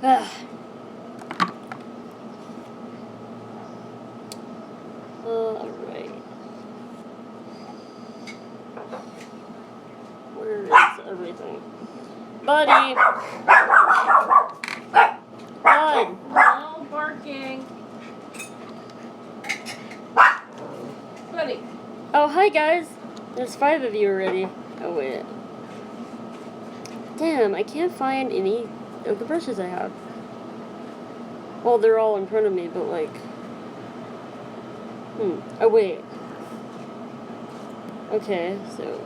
Alright. Where is everything? Buddy! Bud! No barking. Buddy. Oh, hi guys! There's 5 of you already. Oh, wait. Damn, I can't find any of the brushes I have. Well, they're all in front of me, but like... Oh, wait. Okay, so...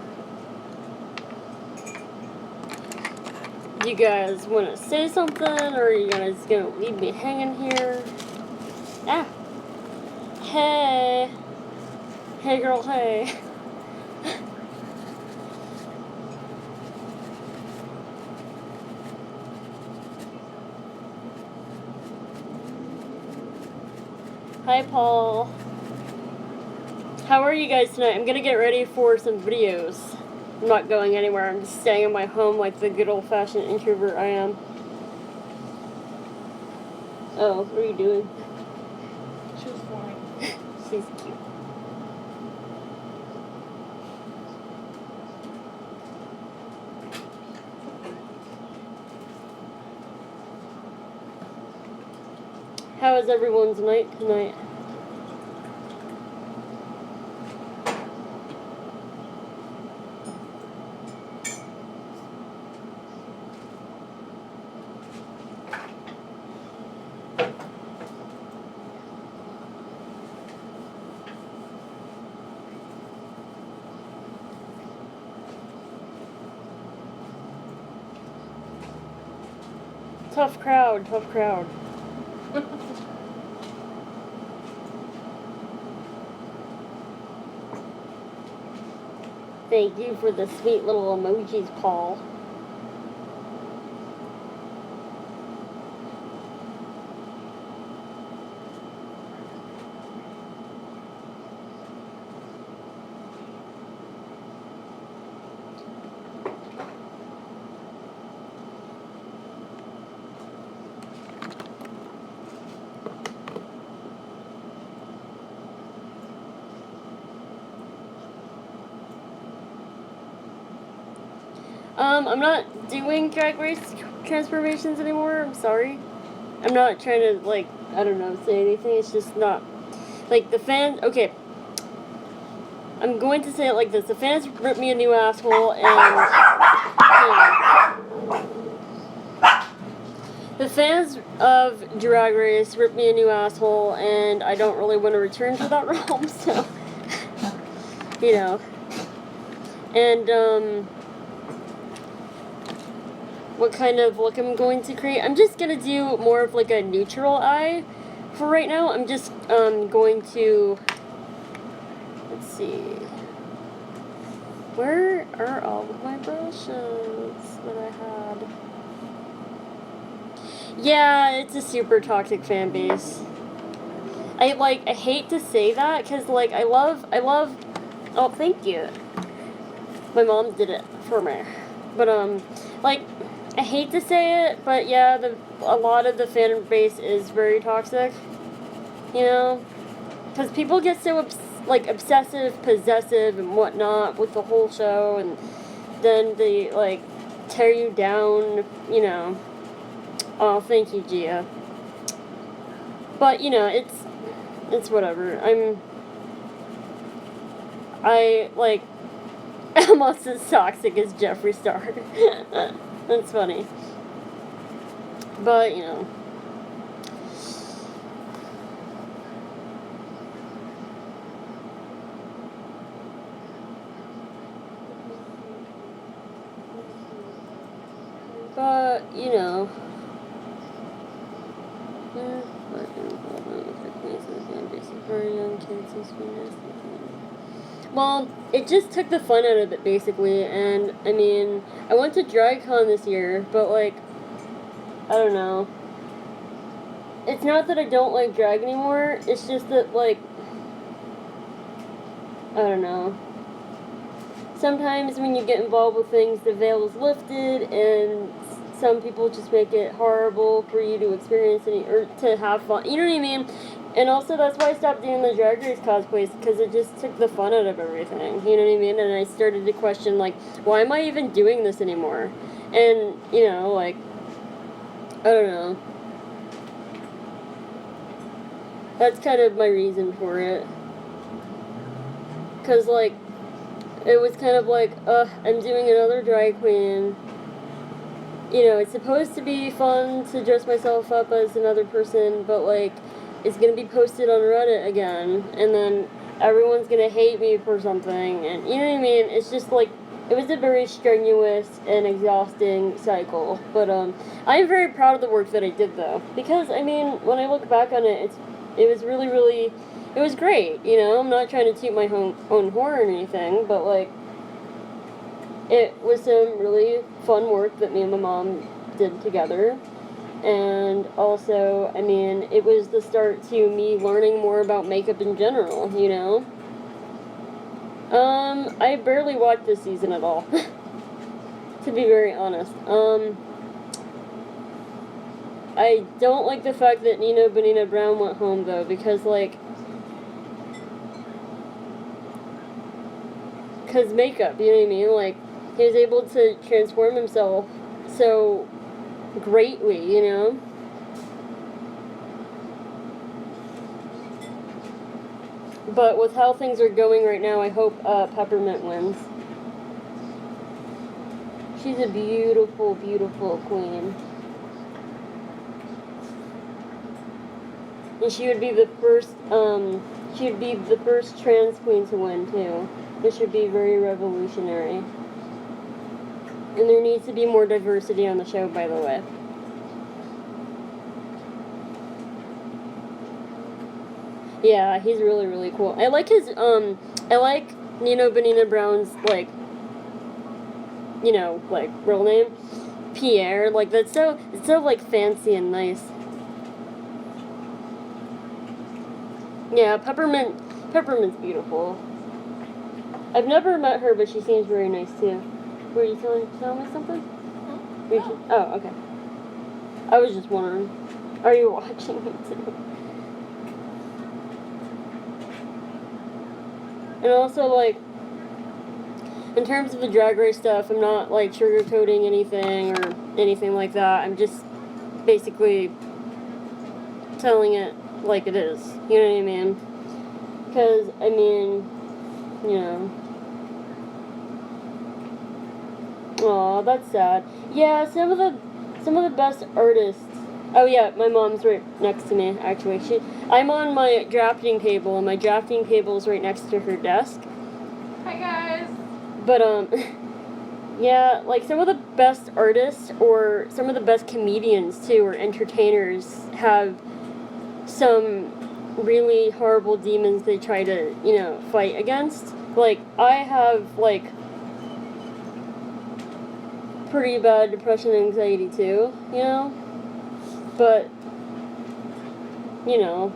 You guys want to say something, or are you guys gonna leave me hanging here? Ah! Hey! Hey girl, hey! Hi, Paul. How are you guys tonight? I'm gonna get ready for some videos. I'm not going anywhere. I'm just staying in my home like the good old-fashioned introvert I am. Oh, what are you doing? She's flying. She's cute. How is everyone's night tonight? Tough crowd, tough crowd. Thank you for the sweet little emojis, Paul. I'm not doing Drag Race transformations anymore, I'm sorry. I'm not trying to, like, I don't know, say anything, it's just not, like, the fans, okay. I'm going to say it like this, the fans ripped me a new asshole, and, the fans of Drag Race ripped me a new asshole, and I don't really want to return to that realm, so, you know. And, what kind of look I'm going to create. I'm just going to do more of like a neutral eye for right now. I'm just going to, let's see, where are all of my brushes that I had? Yeah, it's a super toxic fan base. I hate to say that because like I love, oh, thank you. My mom did it for me. But like, I hate to say it, but yeah, a lot of the fan base is very toxic, you know, because people get so obsessive, possessive, and whatnot with the whole show, and then they like tear you down, you know. Oh, thank you, Gia. But you know, it's whatever. I'm almost as toxic as Jeffree Star. That's funny. But, you know. But, you know. Well, it just took the fun out of it, basically, and, I mean, I went to DragCon this year, but, like, I don't know. It's not that I don't like drag anymore, it's just that, like, I don't know. Sometimes when you get involved with things, the veil is lifted, and some people just make it horrible for you to experience any or to have fun. You know what I mean? And also that's why I stopped doing the Drag Race cosplays, because it just took the fun out of everything. You know what I mean? And I started to question, like, why am I even doing this anymore? And, you know, like, I don't know. That's kind of my reason for it. Because, like, it was kind of like, I'm doing another drag queen. You know, it's supposed to be fun to dress myself up as another person, but, like, it's going to be posted on Reddit again, and then everyone's going to hate me for something, and, you know what I mean? It's just, like, it was a very strenuous and exhausting cycle, but, I am very proud of the work that I did, though, because, I mean, when I look back on it, it was really, really, it was great, you know? I'm not trying to toot my own horn or anything, but, like, it was some really fun work that me and my mom did together. And also, I mean, it was the start to me learning more about makeup in general, you know? I barely watched this season at all, to be very honest. I don't like the fact that Nina Bonina Brown went home, though, because, like, because makeup, you know what I mean? Like, he was able to transform himself so greatly, you know? But with how things are going right now, I hope Peppermint wins. She's a beautiful, beautiful queen. And she would be the first trans queen to win, too. This should be very revolutionary. And there needs to be more diversity on the show, by the way. Yeah, he's really, really cool. I like his, I like Nina Bonina Brown's, like, you know, like, real name. Pierre. Like, it's so, like, fancy and nice. Yeah, Peppermint's beautiful. I've never met her, but she seems very nice, too. Were you telling me something? No. Oh, okay. I was just wondering. Are you watching me, too? And also, like, in terms of the Drag Race stuff, I'm not, like, sugarcoating anything or anything like that. I'm just basically telling it like it is. You know what I mean? Because, I mean, you know. Aw, that's sad. Yeah, some of the best artists. Oh yeah, my mom's right next to me, actually. I'm on my drafting table, and my drafting table is right next to her desk. Hi guys. But yeah, like some of the best artists or some of the best comedians too, or entertainers have some really horrible demons they try to, you know, fight against. Like, I have, like, pretty bad depression and anxiety too, you know? But, you know.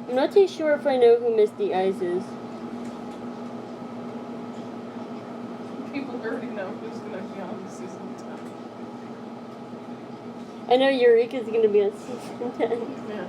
I'm not too sure if I know who Misty Eyes is. People already know who's going to be on season 10. I know Eureka's going to be on season 10. Yeah.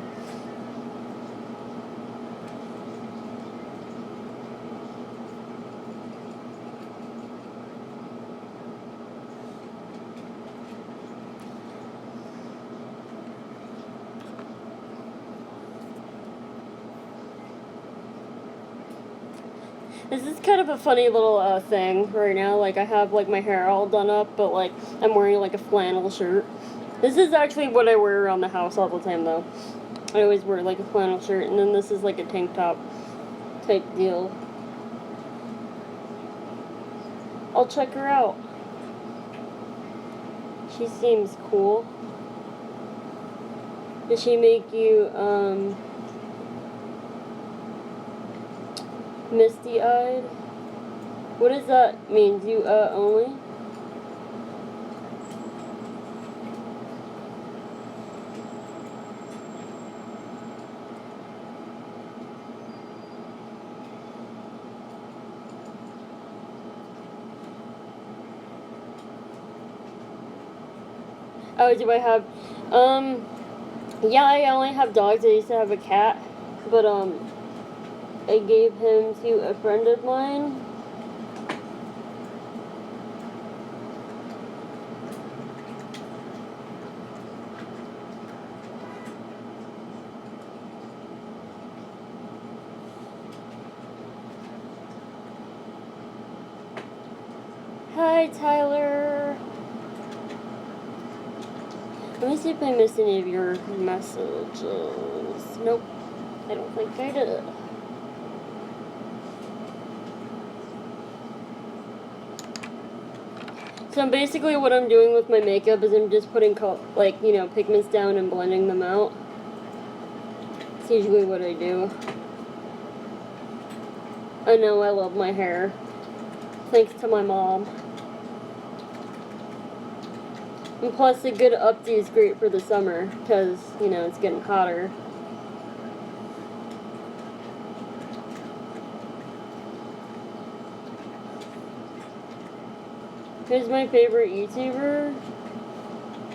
This is kind of a funny little thing right now. Like, I have, like, my hair all done up, but, like, I'm wearing, like, a flannel shirt. This is actually what I wear around the house all the time, though. I always wear, like, a flannel shirt, and then this is, like, a tank top type deal. I'll check her out. She seems cool. Did she make you, misty-eyed? What does that mean? Do you only? Oh, do I have, yeah, I only have dogs. I used to have a cat, but, I gave him to a friend of mine. Hi, Tyler. Let me see if I missed any of your messages. Nope, I don't think I did. So basically what I'm doing with my makeup is I'm just putting, pigments down and blending them out. It's usually what I do. I know I love my hair. Thanks to my mom. And plus, a good updo is great for the summer, because, it's getting hotter. Who's my favorite YouTuber?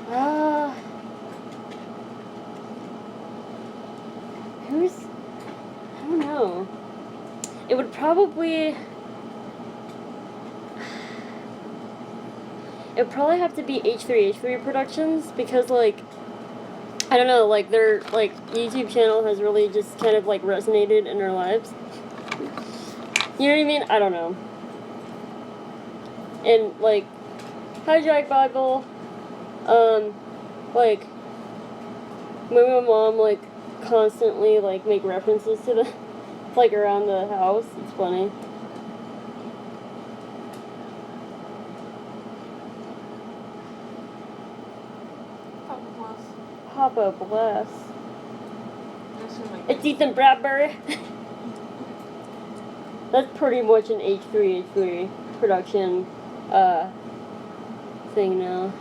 I don't know. It would probably have to be H3 Productions, because, I don't know, their, YouTube channel has really just kind of, resonated in our lives. You know what I mean? I don't know. And, hi, Jack Bible. My mom, constantly, make references to the, around the house. It's funny. Papa bless. It's Ethan Bradbury. That's pretty much an H3 production thing now.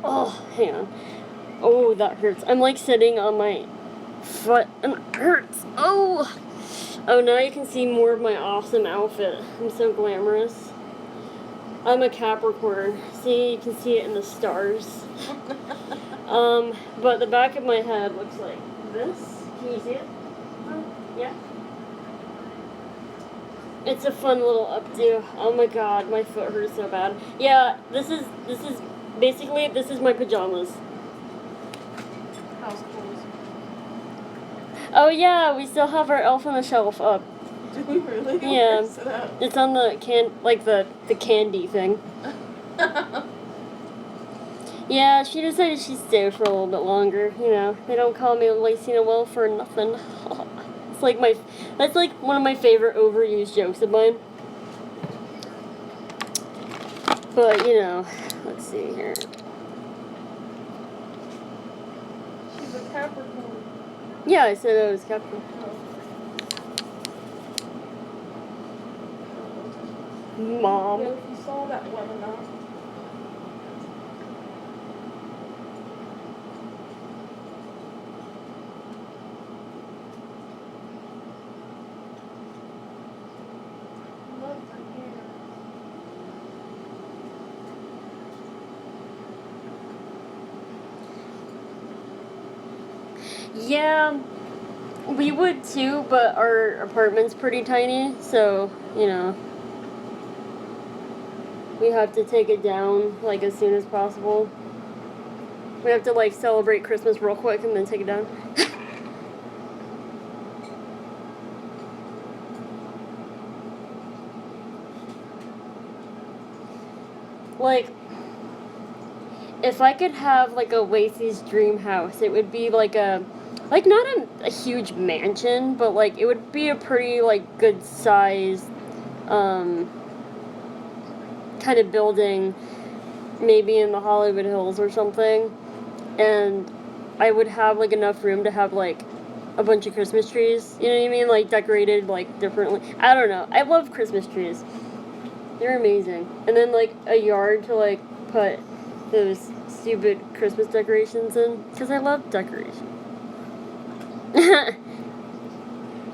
Oh, hang on. Oh, that hurts. I'm sitting on my foot and it hurts. Oh! Oh, now you can see more of my awesome outfit. I'm so glamorous. I'm a Capricorn. See, you can see it in the stars. But the back of my head looks like this. Can you see it? Yeah. It's a fun little updo. Oh my god, my foot hurts so bad. Yeah, this is basically, this is my pajamas. House clothes. Oh yeah, we still have our Elf on the Shelf up. Do we really? Yeah. Where's it at? It's on the the candy thing. Yeah, she decided she'd stay for a little bit longer. They don't call me Lacey Noel for nothing. That's one of my favorite overused jokes of mine. But, let's see here. She's a Capricorn. Yeah, I said I was Capricorn. Mom. Yeah, if you saw that one or not. Love her hair. Yeah, we would too, but our apartment's pretty tiny, so, we have to take it down, as soon as possible. We have to, celebrate Christmas real quick and then take it down. If I could have, a Lacey's dream house, it would be, not a huge mansion, but, it would be a pretty, good size, kind of building, maybe in the Hollywood Hills or something, and I would have like enough room to have like a bunch of Christmas trees. You know what I mean? Like decorated like differently. I don't know. I love Christmas trees. They're amazing. And then like a yard to like put those stupid Christmas decorations in, because I love decorations.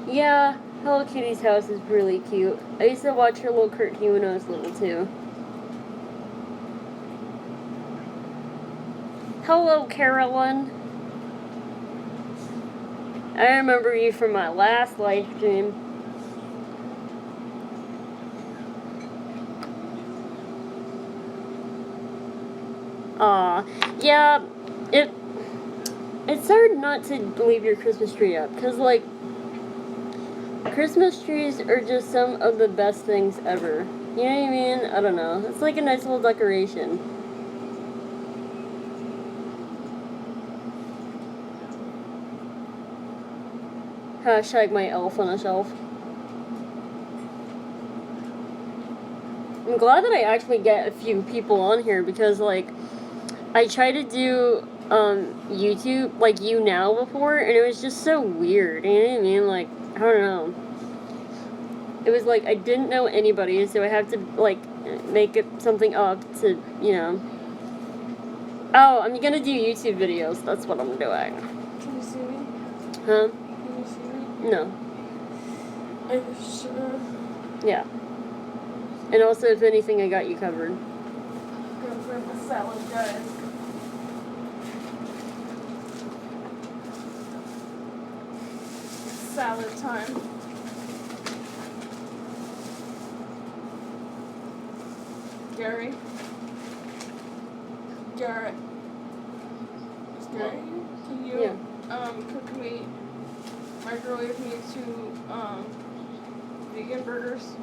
Yeah, Hello Kitty's house is really cute. I used to watch her little cartoon when I was little too. Hello, Carolyn. I remember you from my last live stream. Aw, yeah, it's hard not to leave your Christmas tree up, because, like, Christmas trees are just some of the best things ever. You know what I mean? I don't know. It's like a nice little decoration. Hashtag my elf on a shelf. I'm glad that I actually get a few people on here, because, like, I tried to do YouTube, like You Now before, and it was just so weird, you know what I mean? Like, I don't know. It was like I didn't know anybody, so I had to, like, make it something up to, you know. Oh, I'm gonna do YouTube videos, that's what I'm doing. Can you see me? Huh? Can you see me? No. Are you sure? Yeah. And also, if anything, I got you covered. I'm gonna grab my salad, guys. Salad time. Gary? Garrett? Is Gary? Can you, cook me, microwave me 2, vegan burgers?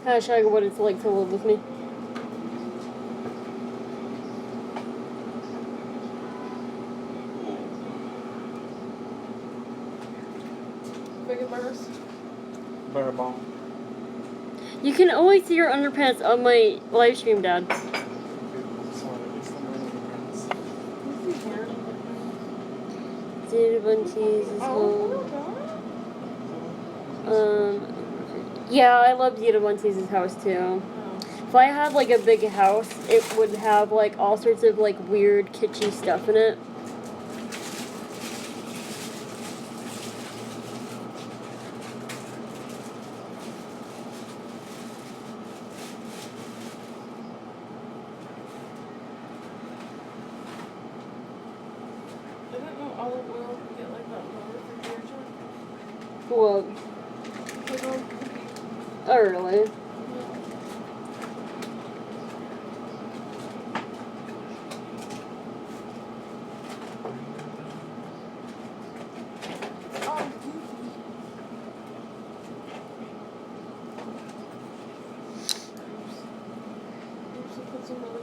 Hashtag what it's like to live with me. Vegan burgers? Burger bomb. You can always see your underpants on my live stream, Dad. Data Bunchies is home. Yeah, I love Dita Bunchies' house too. If I had like a big house, it would have like all sorts of like weird kitschy stuff in it. I didn't know olive oil could get like that in the refrigerator. Well, Like on cookie. oh really? Yeah. Oh, goofy. Oops, I put some really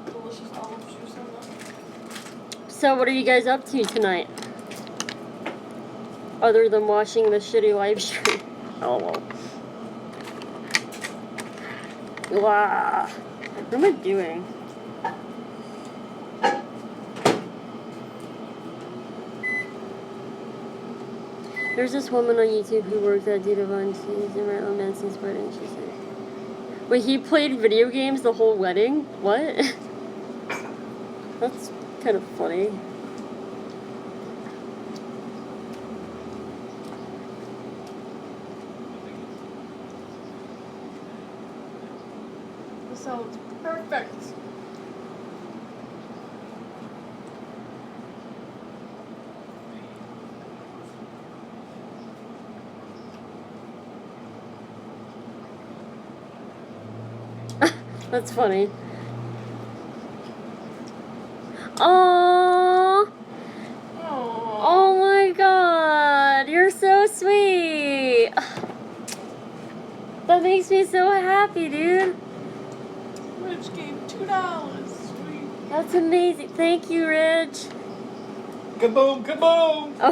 delicious olive juice on that. So what are you guys up to tonight? Other than watching the shitty live stream. Oh well. Wow. What am I doing? There's this woman on YouTube who worked at Dita Von Tees in Marilyn Manson's wedding. She said, wait, he played video games the whole wedding? What? That's kind of funny. This sounds perfect. That's funny. Aww. Aww. Oh my god. You're so sweet. That makes me so happy, dude. Rich gave $2. Sweet. That's amazing. Thank you, Rich. Kaboom, kaboom! Oh.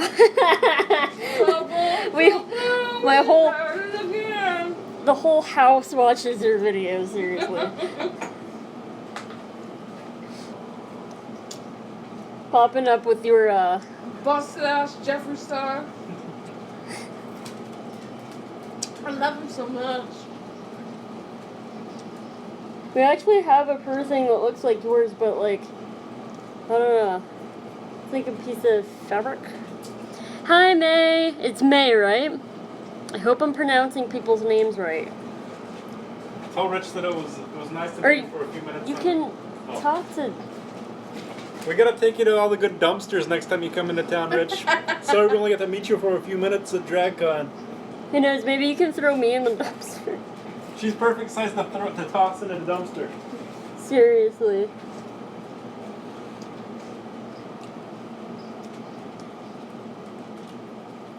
Kaboom, we, kaboom. The whole house watches your videos, seriously. Popping up with your, Busted ass Jeffree Star. I love him so much. We actually have a piercing that looks like yours, but like, I don't know. It's like a piece of fabric. Hi, May. It's May, right? I hope I'm pronouncing people's names right. Tell Rich that it was nice to Or meet him for a few minutes. You can talk to... We gotta take you to all the good dumpsters next time you come into town, Rich. Sorry we only got to meet you for a few minutes at DragCon. Who knows, maybe you can throw me in the dumpster. She's perfect size to toss in a dumpster. Seriously.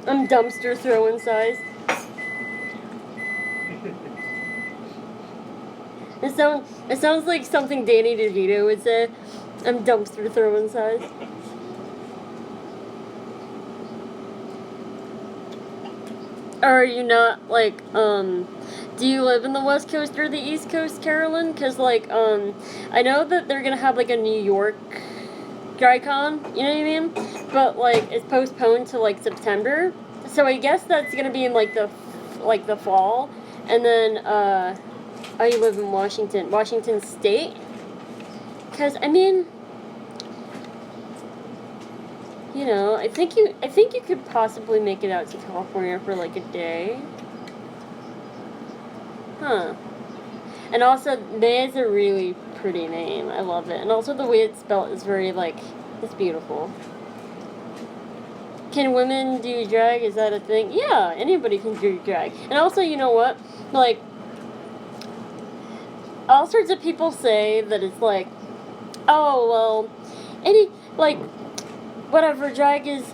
I'm dumpster throwing size. It sounds like something Danny DeVito would say. I'm dumpster throwing size. Are you not, like, do you live in the West Coast or the East Coast, Carolyn? Because, like, I know that they're gonna have, like, a New York DryCon, you know what I mean? But, like, it's postponed to, like, September. So I guess that's gonna be in, like, the fall. And then, oh, you live in Washington State? Because, I mean... You know, I think you could possibly make it out to California for like a day. Huh. And also, May is a really pretty name. I love it. And also the way it's spelled is very, like, it's beautiful. Can women do drag? Is that a thing? Yeah, anybody can do drag. And also, you know what? Like, all sorts of people say that it's like, oh, well, whatever, drag is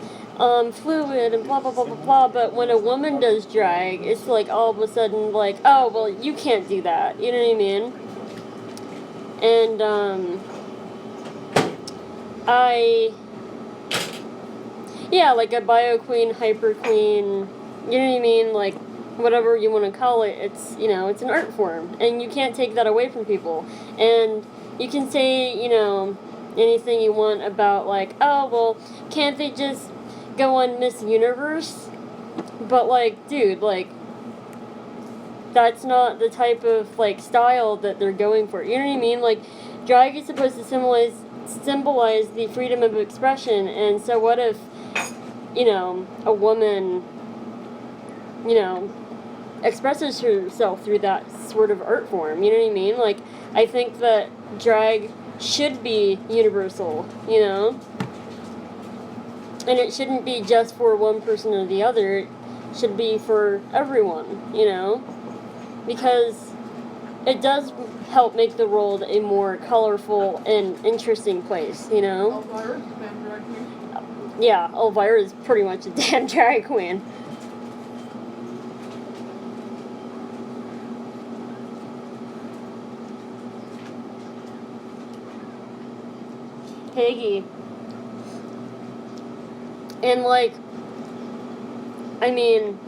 fluid and blah blah blah blah blah, but when a woman does drag, it's like all of a sudden like, oh well, you can't do that, you know what I mean? And like a bio queen, hyper queen, you know what I mean, like whatever you want to call it, it's, you know, it's an art form, and you can't take that away from people. And you can say, you know, anything you want about, like, oh, well, can't they just go on Miss Universe? But, like, dude, like, that's not the type of, like, style that they're going for. You know what I mean? Like, drag is supposed to symbolize the freedom of expression, and so what if, you know, a woman, you know, expresses herself through that sort of art form? You know what I mean? Like, I think that drag should be universal, you know? And it shouldn't be just for one person or the other. It should be for everyone, you know? Because it does help make the world a more colorful and interesting place, you know? Elvira's a damn drag queen. Yeah, Elvira is pretty much a damn drag queen. Peggy. And, like, I mean,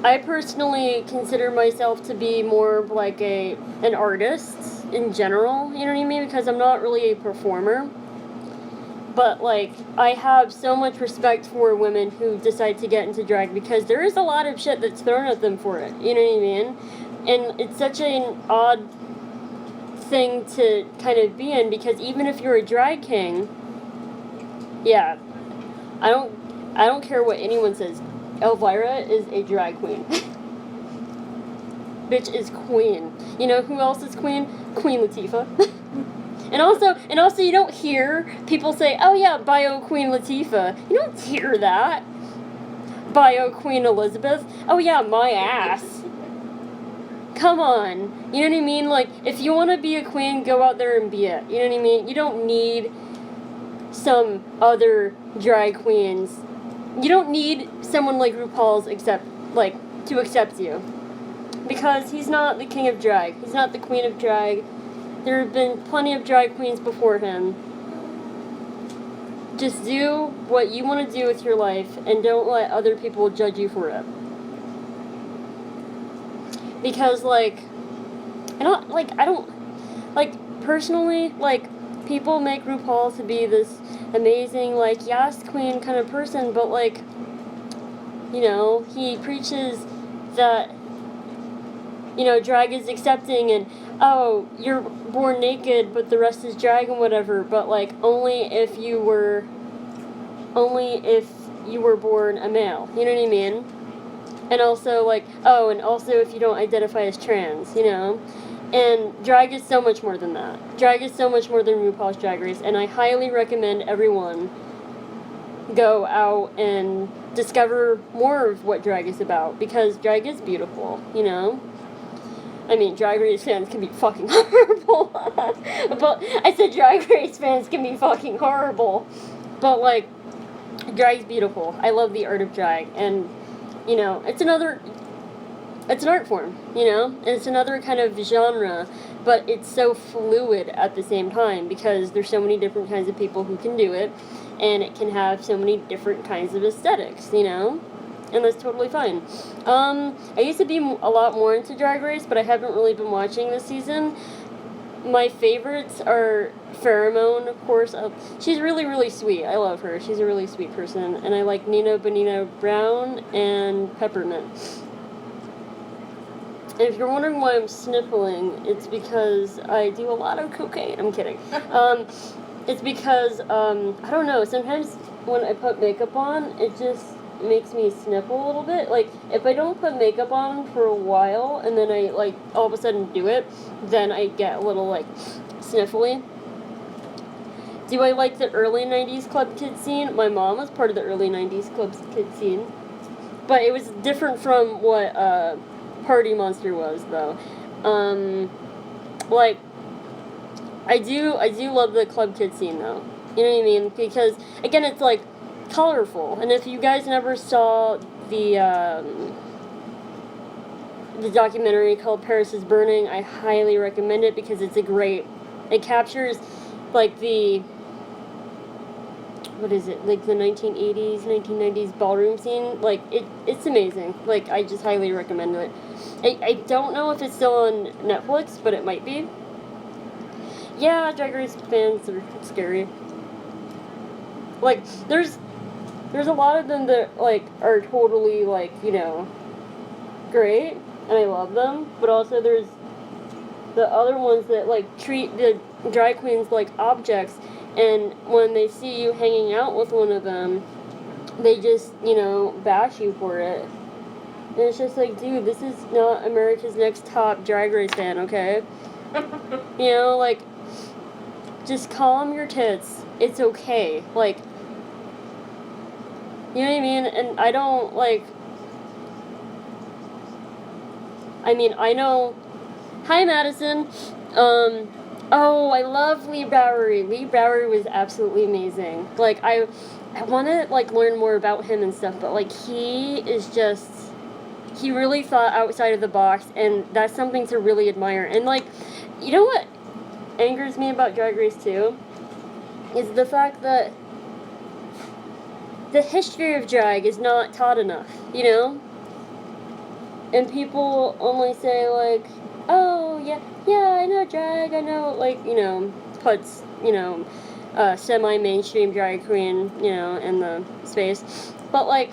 I personally consider myself to be more of like an artist in general, you know what I mean? Because I'm not really a performer. But, like, I have so much respect for women who decide to get into drag, because there is a lot of shit that's thrown at them for it, you know what I mean? And it's such an odd thing to kind of be in, because even if you're a drag king, yeah, I don't care what anyone says, Elvira is a drag queen. Bitch is queen. You know who else is queen? Queen Latifah. and also you don't hear people say, oh yeah, bio Queen Latifah. You don't hear that. Bio Queen Elizabeth. Oh yeah, my ass. Come on. You know what I mean? Like, if you want to be a queen, go out there and be it. You know what I mean? You don't need some other drag queens. You don't need someone like RuPaul's to accept you. Because he's not the king of drag. He's not the queen of drag. There have been plenty of drag queens before him. Just do what you want to do with your life, and don't let other people judge you for it. because like I don't personally, like, people make RuPaul to be this amazing, like, yes queen kind of person, but like, you know, he preaches that, you know, drag is accepting and, oh, you're born naked but the rest is drag and whatever, but like only if you were born a male, you know what I mean? And also like, oh, and also if you don't identify as trans, you know? And drag is so much more than that. Drag is so much more than RuPaul's Drag Race, and I highly recommend everyone go out and discover more of what drag is about, because drag is beautiful, you know? I mean, Drag Race fans can be fucking horrible. But I said Drag Race fans can be fucking horrible. But, like, drag's beautiful. I love the art of drag. And, you know, it's an art form, you know? And it's another kind of genre, but it's so fluid at the same time, because there's so many different kinds of people who can do it, and it can have so many different kinds of aesthetics, you know? And that's totally fine. I used to be a lot more into Drag Race, but I haven't really been watching this season. My favorites are Pheromone, of course. She's really, really sweet. I love her. She's a really sweet person. And I like Nina Bonina Brown and Peppermint. And if you're wondering why I'm sniffling, it's because I do a lot of cocaine. I'm kidding. It's because, I don't know, sometimes when I put makeup on, it just makes me sniffle a little bit. Like, if I don't put makeup on for a while, and then I, like, all of a sudden do it, then I get a little, like, sniffly. Do I like the early 90s club kid scene? My mom was part of the early 90s club kid scene. But it was different from what, Party Monster was, though. Like, I do love the club kid scene, though. You know what I mean? Because, again, it's, like, colorful. And if you guys never saw the documentary called Paris is Burning, I highly recommend it, because it captures, like, the 1980s, 1990s ballroom scene. Like, it's amazing. Like, I just highly recommend it. I don't know if it's still on Netflix, but it might be. Yeah, Drag Race fans are scary. Like, there's a lot of them that, like, are totally, like, you know, great, and I love them, but also there's the other ones that, like, treat the drag queens like objects, and when they see you hanging out with one of them, they just, you know, bash you for it. And it's just like, dude, this is not America's Next Top Drag Race fan, okay? You know, like, just calm your tits. It's okay. Like, you know what I mean? And I don't, like, I know, hi Madison, oh, I love Lee Bowery. Lee Bowery was absolutely amazing. Like, I want to, like, learn more about him and stuff, but, like, he really thought outside of the box, and that's something to really admire. And, like, you know what angers me about Drag Race, too? Is the fact that the history of drag is not taught enough, you know? And people only say, like, oh, yeah, I know drag, I know, like, you know, puts, you know, semi-mainstream drag queen, you know, in the space. But, like,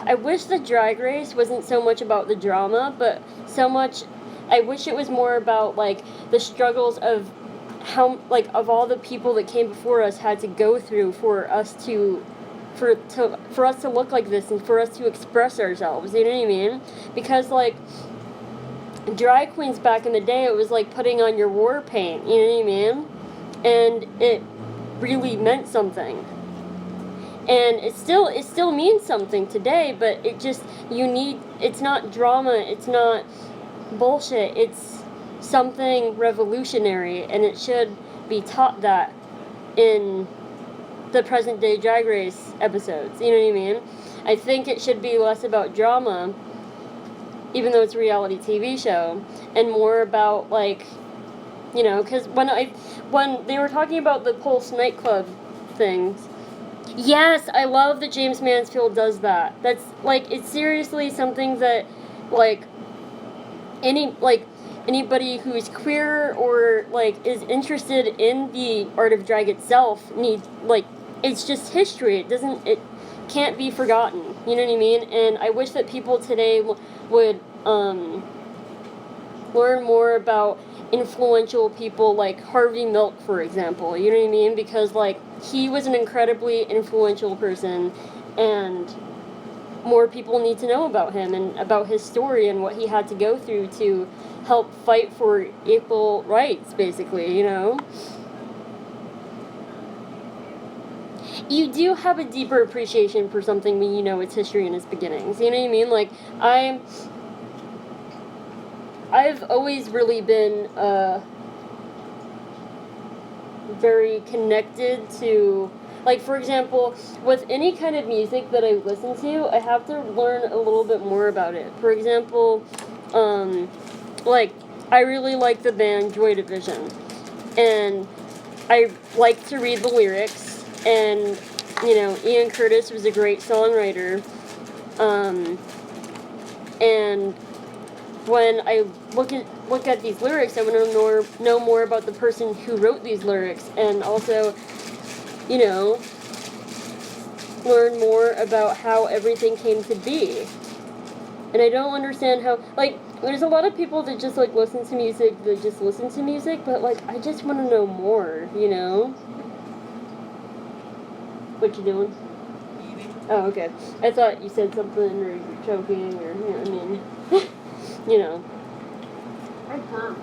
I wish the Drag Race wasn't so much about the drama, but so much, I wish it was more about, like, the struggles of how, like, of all the people that came before us had to go through for us to look like this, and for us to express ourselves, you know what I mean? Because, like, drag queens back in the day, it was like putting on your war paint, you know what I mean? And it really meant something. And it still means something today, but it just, it's not drama, it's not bullshit, it's something revolutionary, and it should be taught that in the present day Drag Race episodes, you know what I mean? I think it should be less about drama, even though it's a reality TV show, and more about, like, you know, because when they were talking about the Pulse nightclub things, Yes, I love that James Mansfield does that. That's like it's seriously something that like anybody who's queer or like is interested in the art of drag itself need like it's just history. It can't be forgotten. You know what I mean? And I wish that people today would learn more about influential people like Harvey Milk, for example. You know what I mean? Because like he was an incredibly influential person, and more people need to know about him and about his story and what he had to go through to help fight for equal rights, basically, you know? You do have a deeper appreciation for something when you know its history and its beginnings. You know what I mean? Like, I've always really been very connected to, like, for example, with any kind of music that I listen to, I have to learn a little bit more about it. For example, like, I really like the band Joy Division, and I like to read the lyrics, and, you know, Ian Curtis was a great songwriter, and when I look at these lyrics, I want to know more about the person who wrote these lyrics, and also, you know, learn more about how everything came to be. And I don't understand how, like, there's a lot of people that just, like, listen to music, but, like, I just want to know more, you know? What you doing? Eating. Oh, okay. I thought you said something, or you're choking, or, you know what I mean? You know. I burped.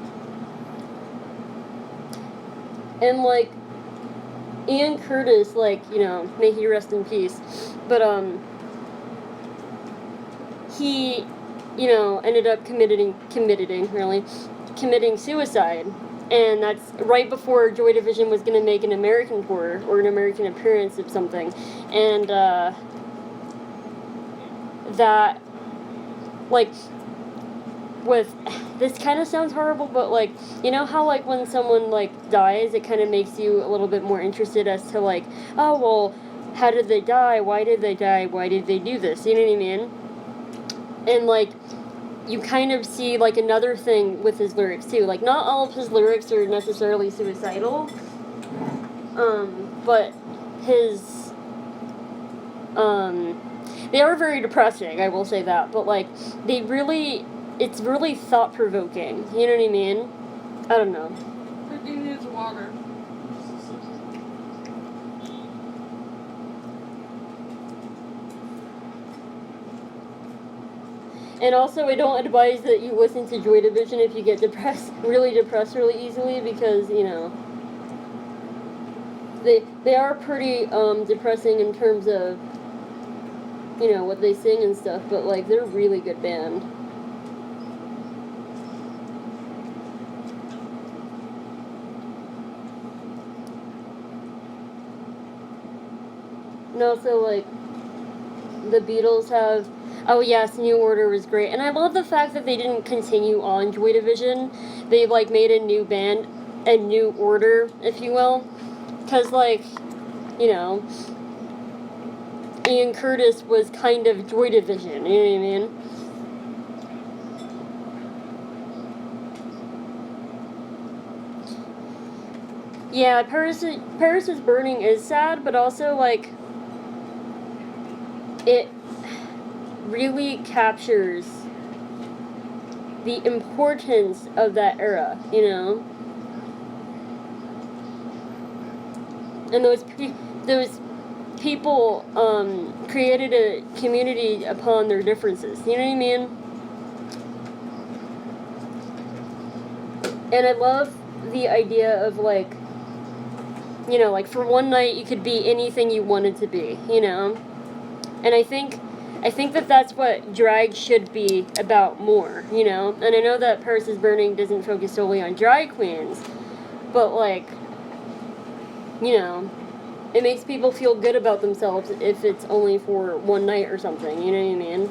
And, like, Ian Curtis, like, you know, may he rest in peace, but, he, you know, ended up committing suicide, and that's right before Joy Division was going to make an American tour, or an American appearance of something, and, that, like, with, this kind of sounds horrible, but, like, you know how, like, when someone, like, dies, it kind of makes you a little bit more interested as to, like, oh, well, how did they die? Why did they die? Why did they do this? You know what I mean? And, like, you kind of see, like, another thing with his lyrics, too. Like, not all of his lyrics are necessarily suicidal, but his, they are very depressing, I will say that, but, like, it's really thought-provoking, you know what I mean? I don't know. 15 minutes of water. And also, I don't advise that you listen to Joy Division if you get really depressed really easily, because, you know, they are pretty, depressing in terms of, you know, what they sing and stuff, but, like, they're a really good band. And also, like, the Beatles have, oh yes, New Order was great, and I love the fact that they didn't continue on Joy Division. They, like, made a new band, a New Order, if you will, because, like, you know, Ian Curtis was kind of Joy Division, you know what I mean? Yeah, Paris is Burning is sad, but also, like, it really captures the importance of that era, you know? And those people created a community upon their differences, you know what I mean? And I love the idea of, like, you know, like, for one night you could be anything you wanted to be, you know? And I think that that's what drag should be about more, you know? And I know that Paris is Burning doesn't focus solely on drag queens, but, like, you know, it makes people feel good about themselves if it's only for one night or something, you know what I mean?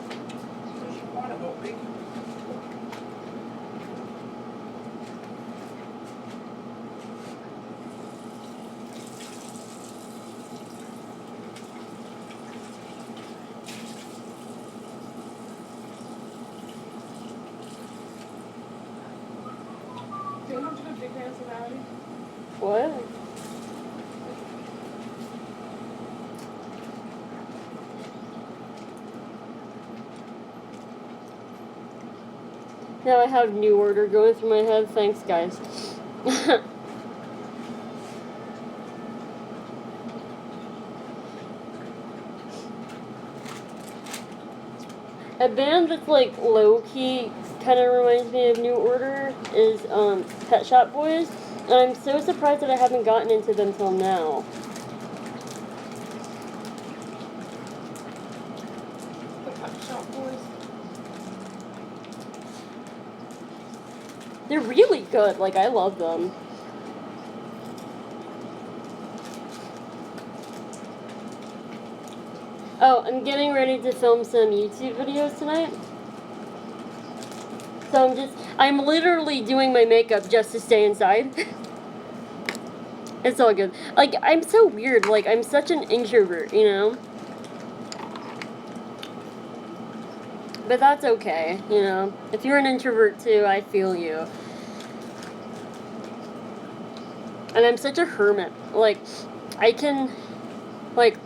shake hands with Abby? What? Now I have New Order going through my head. Thanks, guys. A band that's like low-key kind of reminds me of New Order is Pet Shop Boys, and I'm so surprised that I haven't gotten into them till now. The Pet Shop Boys. They're really good. Like, I love them. Oh, I'm getting ready to film some YouTube videos tonight. So I'm literally doing my makeup just to stay inside. It's all good. Like, I'm so weird. Like, I'm such an introvert, you know? But that's okay, you know? If you're an introvert too, I feel you. And I'm such a hermit. Like, I can, like,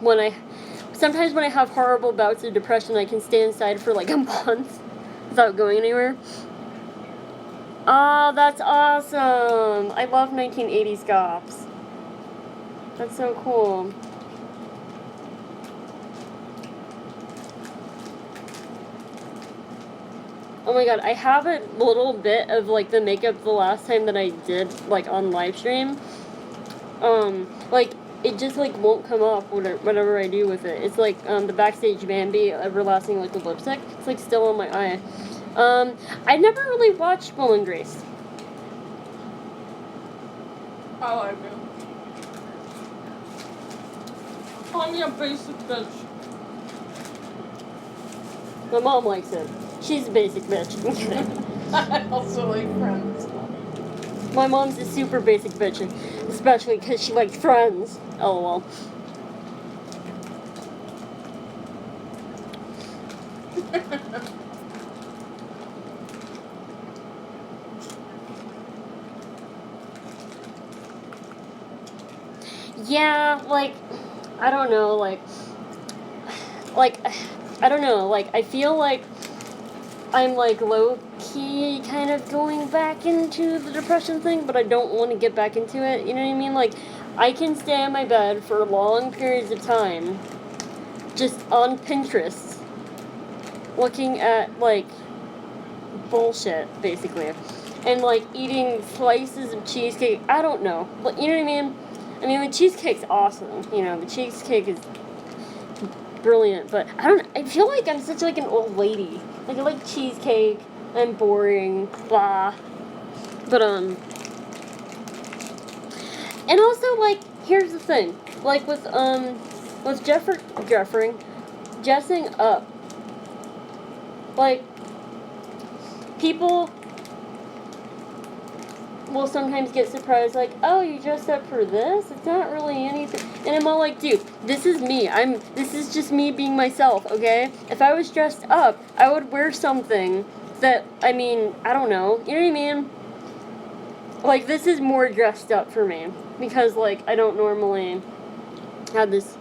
sometimes when I have horrible bouts of depression, I can stay inside for like a month without going anywhere. Oh, that's awesome. I love 1980s goths. That's so cool. Oh my god, I have a little bit of like the makeup the last time that I did like on live stream. Like it just like won't come off whatever I do with it. It's like the Backstage Bambi Everlasting Liquid Lipstick. It's like still on my eye. I never really watched Will and Grace. I like it. Call me a basic bitch. My mom likes it. She's a basic bitch. I'm kidding. I also like Friends. My mom's a super basic bitch, especially because she likes Friends. LOL. Yeah, like, I don't know, like, I don't know, like, I feel like I'm, like, low-key kind of going back into the depression thing, but I don't want to get back into it, you know what I mean? Like, I can stay in my bed for long periods of time, just on Pinterest, looking at, like, bullshit, basically, and, like, eating slices of cheesecake. I don't know, but you know what I mean? I mean, the cheesecake's awesome, you know, the cheesecake is brilliant, but I feel like I'm such, like, an old lady. Like, I like cheesecake, I'm boring, blah, but, and also, like, here's the thing, like, with dressing up, like, people will sometimes get surprised, like, oh, you dressed up for this? It's not really anything. And I'm all like, dude, this is me. This is just me being myself, okay? If I was dressed up, I would wear something that, I mean, I don't know. You know what I mean? Like, this is more dressed up for me. Because, like, I don't normally have this,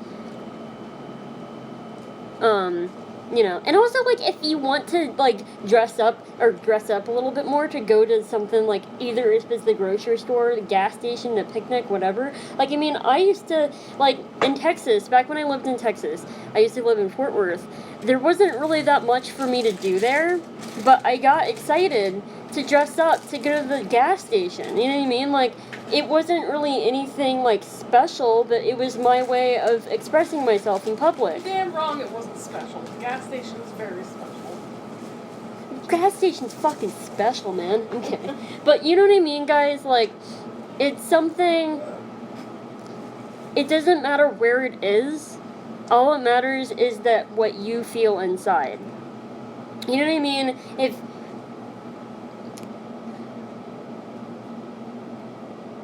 you know, and also, like, if you want to, like, dress up a little bit more to go to something, like, either if it's the grocery store, the gas station, the picnic, whatever, like, I mean, I used to, like, in Texas, back when I lived in Texas, I used to live in Fort Worth, there wasn't really that much for me to do there, but I got excited to dress up to go to the gas station, you know what I mean? Like, it wasn't really anything, like, special, but it was my way of expressing myself in public. Damn wrong it wasn't special. The gas station is very special. Gas station's fucking special, man. Okay. But you know what I mean, guys? Like, it's something... It doesn't matter where it is. All that matters is that what you feel inside. You know what I mean?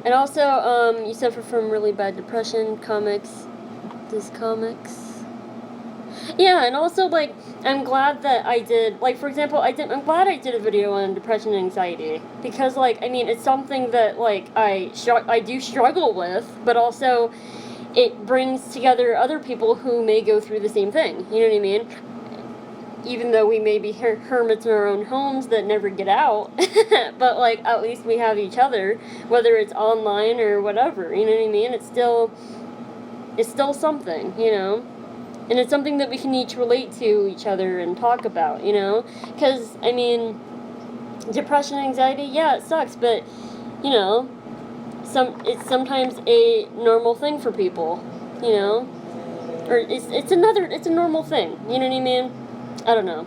And also, you suffer from really bad depression, comics. Yeah, and also, like, I'm glad that I did, like, for example, I'm glad I did a video on depression and anxiety, because, like, I mean, it's something that, like, I do struggle with, but also it brings together other people who may go through the same thing, you know what I mean? Even though we may be hermits in our own homes that never get out, but, like, at least we have each other, whether it's online or whatever, you know what I mean? It's still something, you know? And it's something that we can each relate to each other and talk about, you know? Because, I mean, depression and anxiety, yeah, it sucks, but, you know, it's sometimes a normal thing for people, you know? Or it's a normal thing, you know what I mean? I don't know.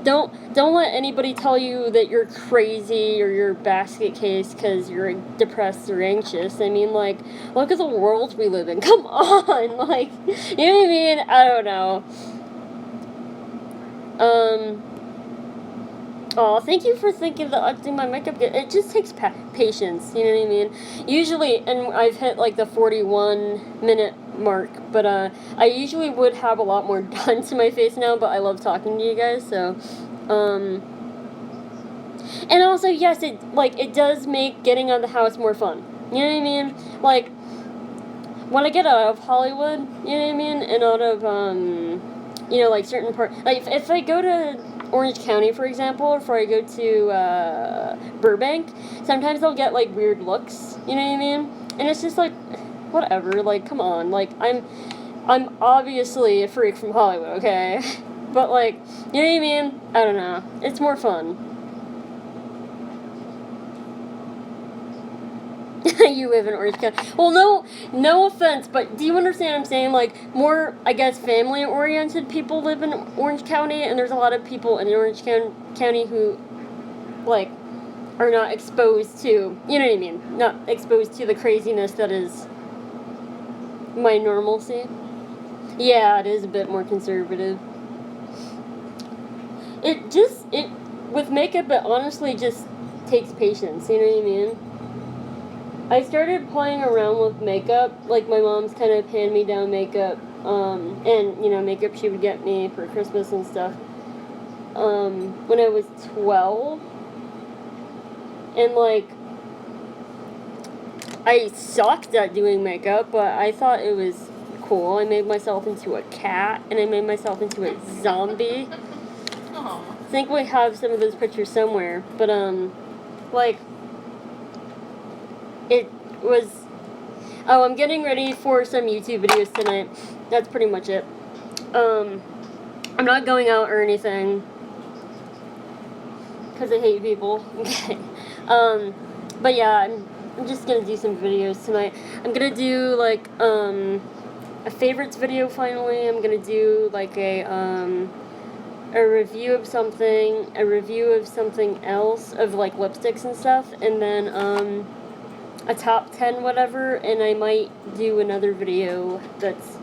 Don't let anybody tell you that you're crazy or you're a basket case because you're depressed or anxious. I mean, like, look at the world we live in. Come on, like, you know what I mean? I don't know. Oh, thank you for thinking that I'd do my makeup. It just takes patience, you know what I mean? Usually, and I've hit, like, the 41-minute mark, but, I usually would have a lot more done to my face now, but I love talking to you guys, so, and also, yes, it does make getting out of the house more fun, you know what I mean? Like, when I get out of Hollywood, you know what I mean, and out of, you know, like, certain part, like, if I go to Orange County, for example, or if I go to, Burbank, sometimes I'll get, like, weird looks, you know what I mean? And it's just, like, whatever, like, come on, like, I'm obviously a freak from Hollywood, okay? But, like, you know what I mean? I don't know. It's more fun. You live in Orange County. Well, no offense, but do you understand what I'm saying? Like, more, I guess, family-oriented people live in Orange County, and there's a lot of people in Orange County who, like, are not exposed to, you know what I mean? Not exposed to the craziness that is my normalcy. Yeah, it is a bit more conservative. With makeup, it honestly just takes patience, you know what I mean? I started playing around with makeup, like my mom's kind of hand-me-down makeup, and, you know, makeup she would get me for Christmas and stuff, when I was 12, and, like, I sucked at doing makeup, but I thought it was cool. I made myself into a cat, and I made myself into a zombie. Aww. I think we have some of those pictures somewhere, but, like, it was, I'm getting ready for some YouTube videos tonight. That's pretty much it. I'm not going out or anything, because I hate people. Okay. But yeah, I'm just gonna do some videos tonight. I'm gonna do, like, a favorites video finally. I'm gonna do, like, a review of something, else, of, like, lipsticks and stuff, and then, a top 10 whatever, and I might do another video that's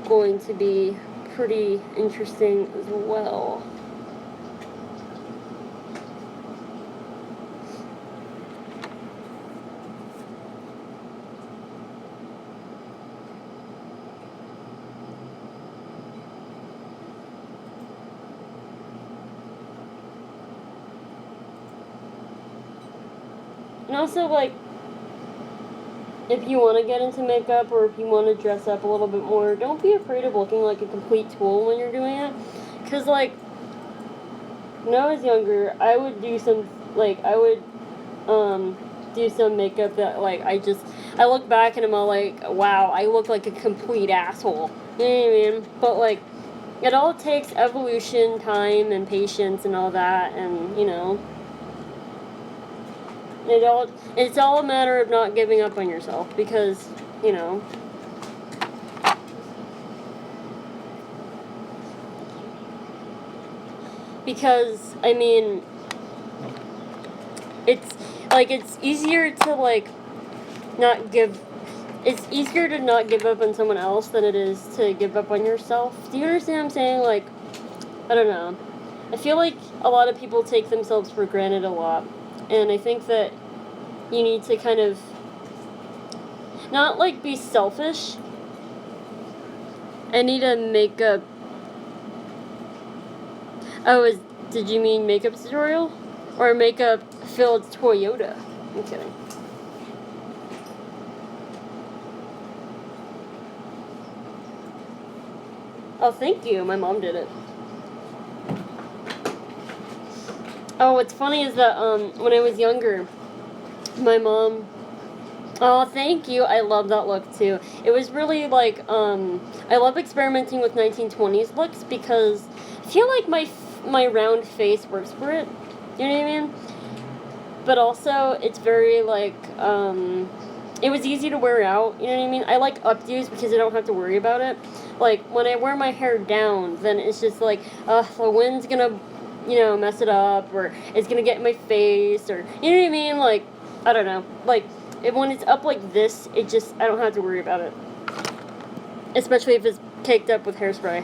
going to be pretty interesting as well. And also, like, if you want to get into makeup or if you want to dress up a little bit more, don't be afraid of looking like a complete tool when you're doing it. Because, like, when I was younger, I would do some, like, do some makeup that, like, I look back and I'm all like, wow, I look like a complete asshole. You know what I mean? But, like, it all takes evolution, time, and patience and all that, and, you know, it's all a matter of not giving up on yourself, because, you know, because, I mean, it's easier to, like, it's easier to not give up on someone else than it is to give up on yourself. Do you understand what I'm saying? Like, I don't know. I feel like a lot of people take themselves for granted a lot. And I think that you need to kind of not, like, be selfish, I need a makeup. Oh, did you mean makeup tutorial? Or makeup filled Toyota? I'm kidding. Oh, thank you. My mom did it. Oh, what's funny is that when I was younger, my mom. Oh, thank you. I love that look too. It was really like I love experimenting with 1920s looks because I feel like my round face works for it. You know what I mean? But also it's very like it was easy to wear out. You know what I mean? I like updos because I don't have to worry about it. Like when I wear my hair down, then it's just like the wind's gonna mess it up, or it's gonna get in my face, or you know what I mean? Like I don't know, like. When it's up like this, I don't have to worry about it. Especially if it's caked up with hairspray.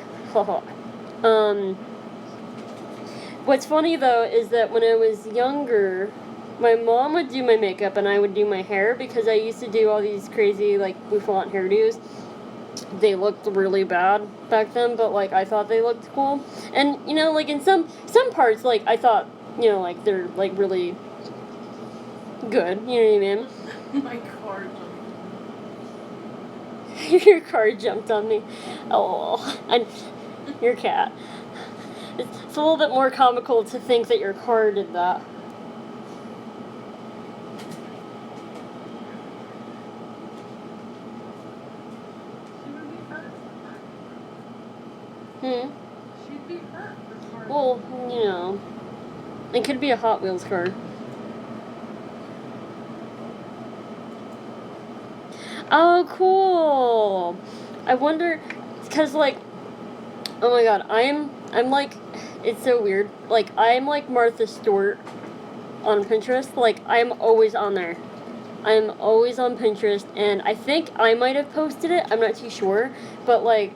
What's funny though is that when I was younger, my mom would do my makeup and I would do my hair because I used to do all these crazy like bouffant hairdos. They looked really bad back then, but like I thought they looked cool. And like in some parts, like I thought, like they're like really good. You know what I mean? My car jumped on me. Your car jumped on me. Oh, and your cat. It's a little bit more comical to think that your car did that. She'd be hurt for car. Well, it could be a Hot Wheels car. Oh, cool. I wonder, because, like, oh my god, I'm like, it's so weird. Like, I'm like Martha Stewart on Pinterest. Like, I'm always on there. I'm always on Pinterest, and I think I might have posted it. I'm not too sure. But, like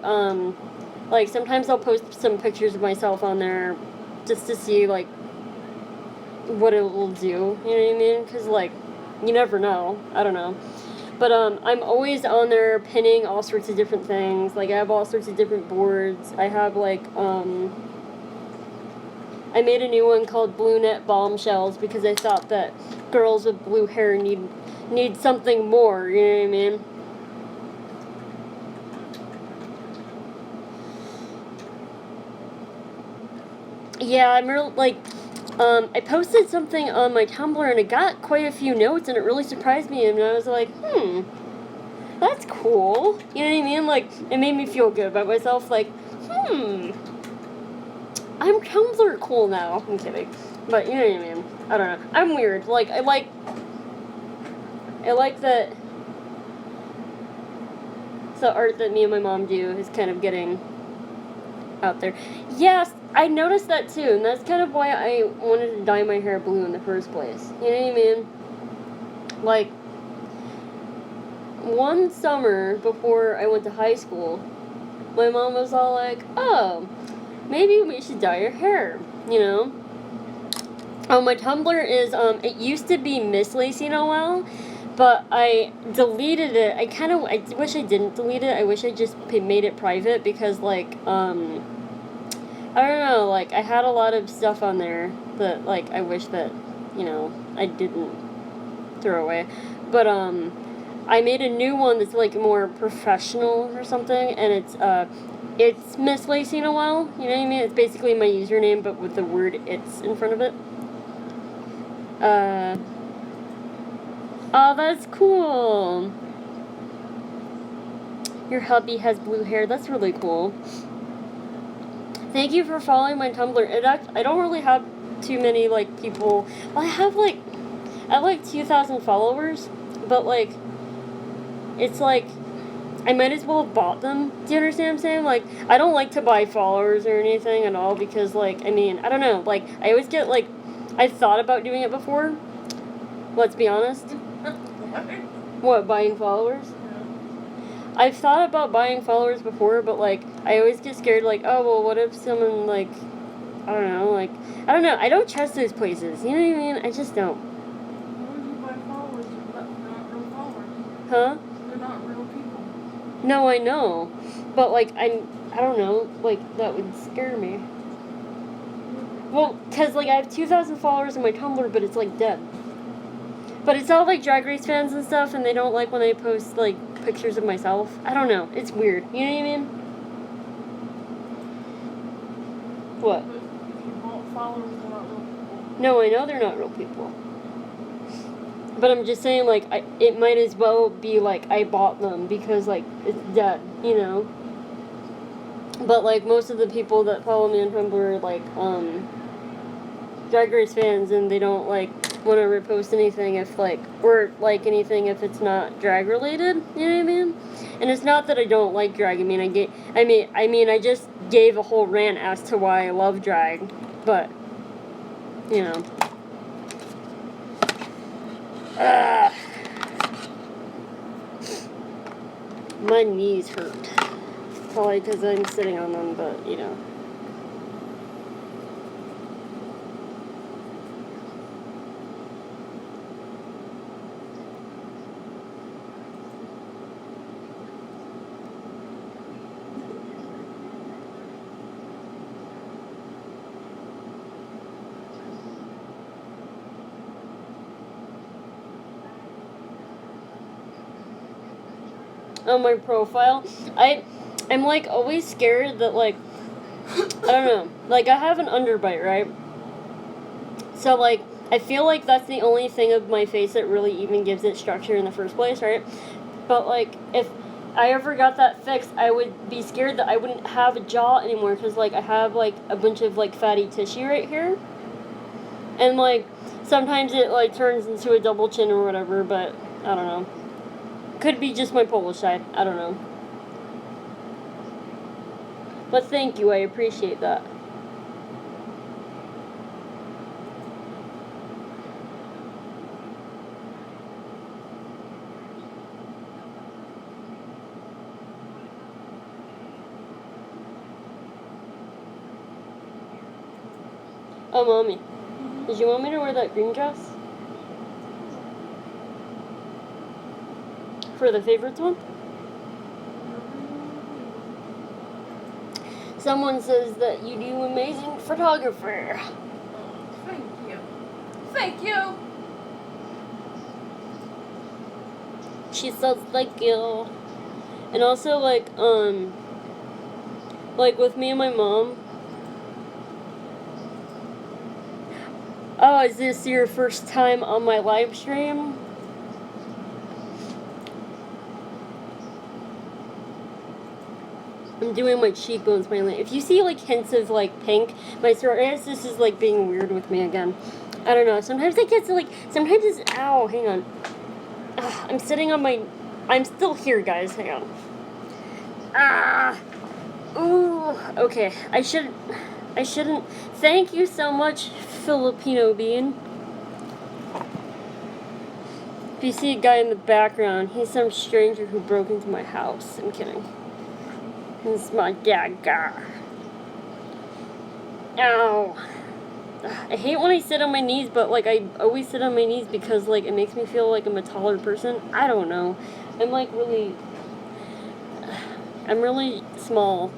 sometimes I'll post some pictures of myself on there just to see, like, what it will do. You know what I mean? Because, like, you never know. I don't know. But I'm always on there pinning all sorts of different things. Like, I have all sorts of different boards. I have, like, I made a new one called Blue Net Bombshells because I thought that girls with blue hair need something more, you know what I mean? Yeah, I'm real, like, I posted something on my Tumblr and it got quite a few notes and it really surprised me, and I was like, that's cool. You know what I mean? Like, it made me feel good about myself, like, I'm Tumblr cool now. I'm kidding. But, you know what I mean? I don't know. I'm weird. Like, I like that the art that me and my mom do is kind of getting out there. Yes, I noticed that too, and that's kind of why I wanted to dye my hair blue in the first place. You know what I mean? Like, one summer before I went to high school, my mom was all like, oh, maybe we should dye your hair, you know? Oh, my Tumblr is, it used to be Miss Lacey Noel, but I deleted it. I wish I didn't delete it. I wish I just made it private because, like, I don't know, like, I had a lot of stuff on there that, like, I wish that, I didn't throw away. But, I made a new one that's, like, more professional or something, and it's Miss Lacey Noel, you know what I mean? It's basically my username, but with the word "it's" in front of it. Oh, that's cool. Your hubby has blue hair. That's really cool. Thank you for following my Tumblr. I don't really have too many, like, people. Well, I have, like 2,000 followers, but, like, it's, like, I might as well have bought them. Do you understand what I'm saying? Like, I don't like to buy followers or anything at all because, like, I mean, I don't know. Like, I always get, like, I've thought about doing it before. Let's be honest. What, buying followers? Yeah. I've thought about buying followers before, but, like, I always get scared, like, oh, well, what if someone, like, I don't know. I don't trust those places. You know what I mean? I just don't. Why would you buy followers? They're not real followers. Huh? They're not real people. No, I know. but, like, I don't know, like, that would scare me. Well, because, like, I have 2,000 followers on my Tumblr, but it's, like, dead. But it's all, like, Drag Race fans and stuff, and they don't like when I post, like, pictures of myself. I don't know. It's weird. You know what I mean? What? But if you want followers, they're not real people. No, I know they're not real people. But I'm just saying, like, it might as well be, like, I bought them because, like, it's dead, you know? But, like, most of the people that follow me on Tumblr are, like, Drag Race fans, and they don't, like, want to repost anything if, like, or like anything if it's not drag related, you know what I mean? And it's not that I don't like drag. I mean, I just gave a whole rant as to why I love drag, but, you know. My knees hurt. Probably because I'm sitting on them, but, you know. On my profile, I'm like always scared that, like, I don't know, like, I have an underbite, right? So, like, I feel like that's the only thing of my face that really even gives it structure in the first place, right? But, like, if I ever got that fixed, I would be scared that I wouldn't have a jaw anymore, because, like, I have, like, a bunch of, like, fatty tissue right here, and, like, sometimes it, like, turns into a double chin or whatever, but I don't know. Could be just my Polish side. I don't know. But thank you. I appreciate that. Oh, Mommy. Did you want me to wear that green dress? For the favorites one? Someone says that you do amazing photographer. Thank you. Thank you. She says thank you. And also, like with me and my mom. Oh, is this your first time on my live stream? I'm doing my cheekbones mainly. If you see, like, hints of, like, pink, my psoriasis is, like, being weird with me again. I don't know. Sometimes it gets, like, sometimes it's, ow, hang on. Ugh, I'm sitting on my, I'm still here, guys. Hang on. Ooh, okay. I shouldn't. Thank you so much, Filipino Bean. If you see a guy in the background, he's some stranger who broke into my house. I'm kidding. This is my dagger. Ow. I hate when I sit on my knees, but, like, I always sit on my knees because, like, it makes me feel like I'm a taller person. I don't know. I'm, like, I'm really small.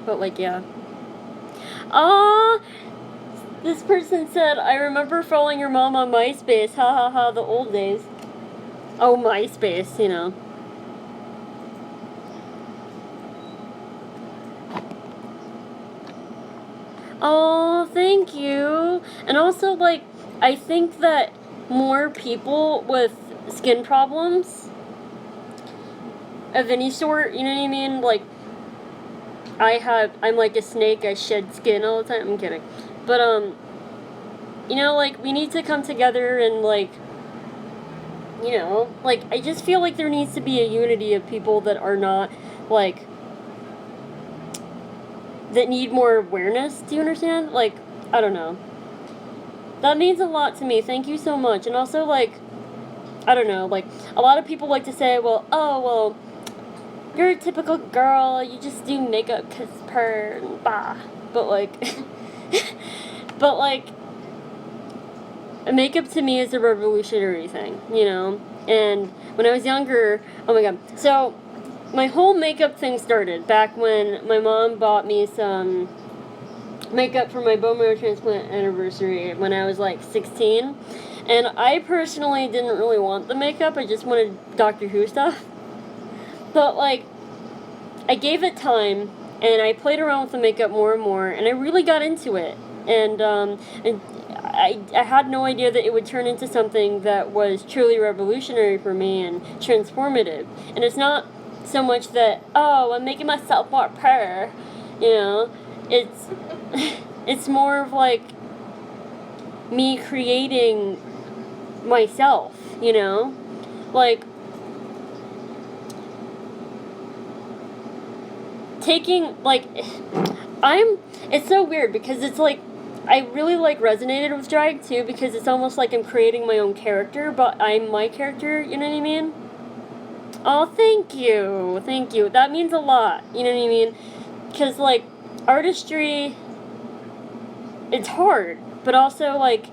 But, like, yeah. This person said, I remember following your mom on MySpace. Ha ha ha, the old days. Oh, MySpace, you know. Oh, thank you. And also, like, I think that more people with skin problems of any sort, you know what I mean? Like, I'm like a snake, I shed skin all the time. I'm kidding. But, you know, like, we need to come together and, like, you know, like, I just feel like there needs to be a unity of people that are not, like, that need more awareness. Do you understand? Like, I don't know. That means a lot to me. Thank you so much. And also, like, I don't know, like, a lot of people like to say, well, you're a typical girl, you just do makeup 'cause per, bah. But, like, makeup to me is a revolutionary thing, you know? And when I was younger, oh my god. So, my whole makeup thing started back when my mom bought me some makeup for my bone marrow transplant anniversary when I was like 16. And I personally didn't really want the makeup, I just wanted Doctor Who stuff. But like, I gave it time, and I played around with the makeup more and more, and I really got into it. And I had no idea that it would turn into something that was truly revolutionary for me and transformative. And it's not so much that, oh, I'm making myself more purr, you know. It's it's more of like me creating myself, you know. Like taking like it's so weird because it's like I really like resonated with drag too because it's almost like I'm creating my own character, but I'm my character, you know what I mean? Oh, thank you. That means a lot, you know what I mean? Because like artistry, it's hard, but also like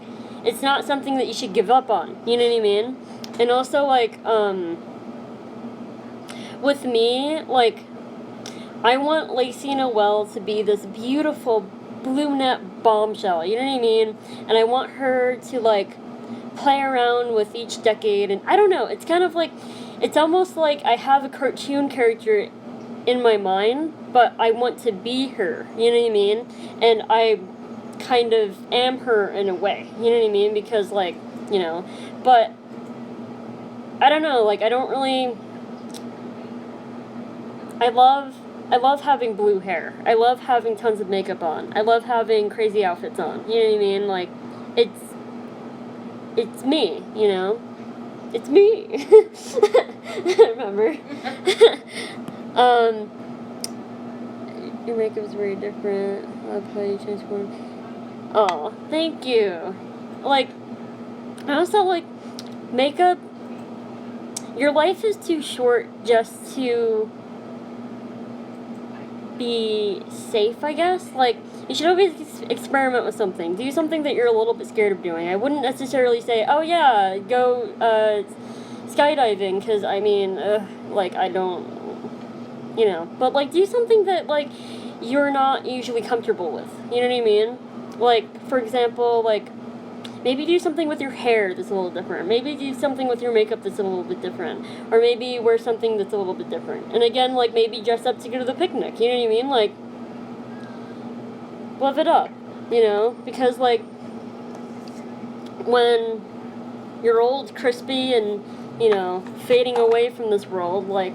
it's not something that you should give up on, you know what I mean? And also like with me, like I want Lacey and Noel to be this beautiful blue net bombshell, you know what I mean? And I want her to like play around with each decade, and I don't know, it's kind of like, it's almost like I have a cartoon character in my mind, but I want to be her, you know what I mean? And I kind of am her in a way, you know what I mean? Because like, you know, but I don't know, like I don't really, I love having blue hair. I love having tons of makeup on. I love having crazy outfits on. You know what I mean? Like, it's me, you know? It's me. Remember? Your makeup is very different. I love how you transform. Oh, thank you. Like, I also like makeup. Your life is too short just to be safe, I guess. Like, you should always experiment with something. Do something that you're a little bit scared of doing. I wouldn't necessarily say, oh yeah, go skydiving, because I mean, like, I don't, you know. But like, do something that like you're not usually comfortable with. You know what I mean? Like, for example, like maybe do something with your hair that's a little different. Maybe do something with your makeup that's a little bit different. Or maybe wear something that's a little bit different. And again, like, maybe dress up to go to the picnic. You know what I mean? Like, live it up, you know? Because, like, when you're old, crispy, and, you know, fading away from this world, like,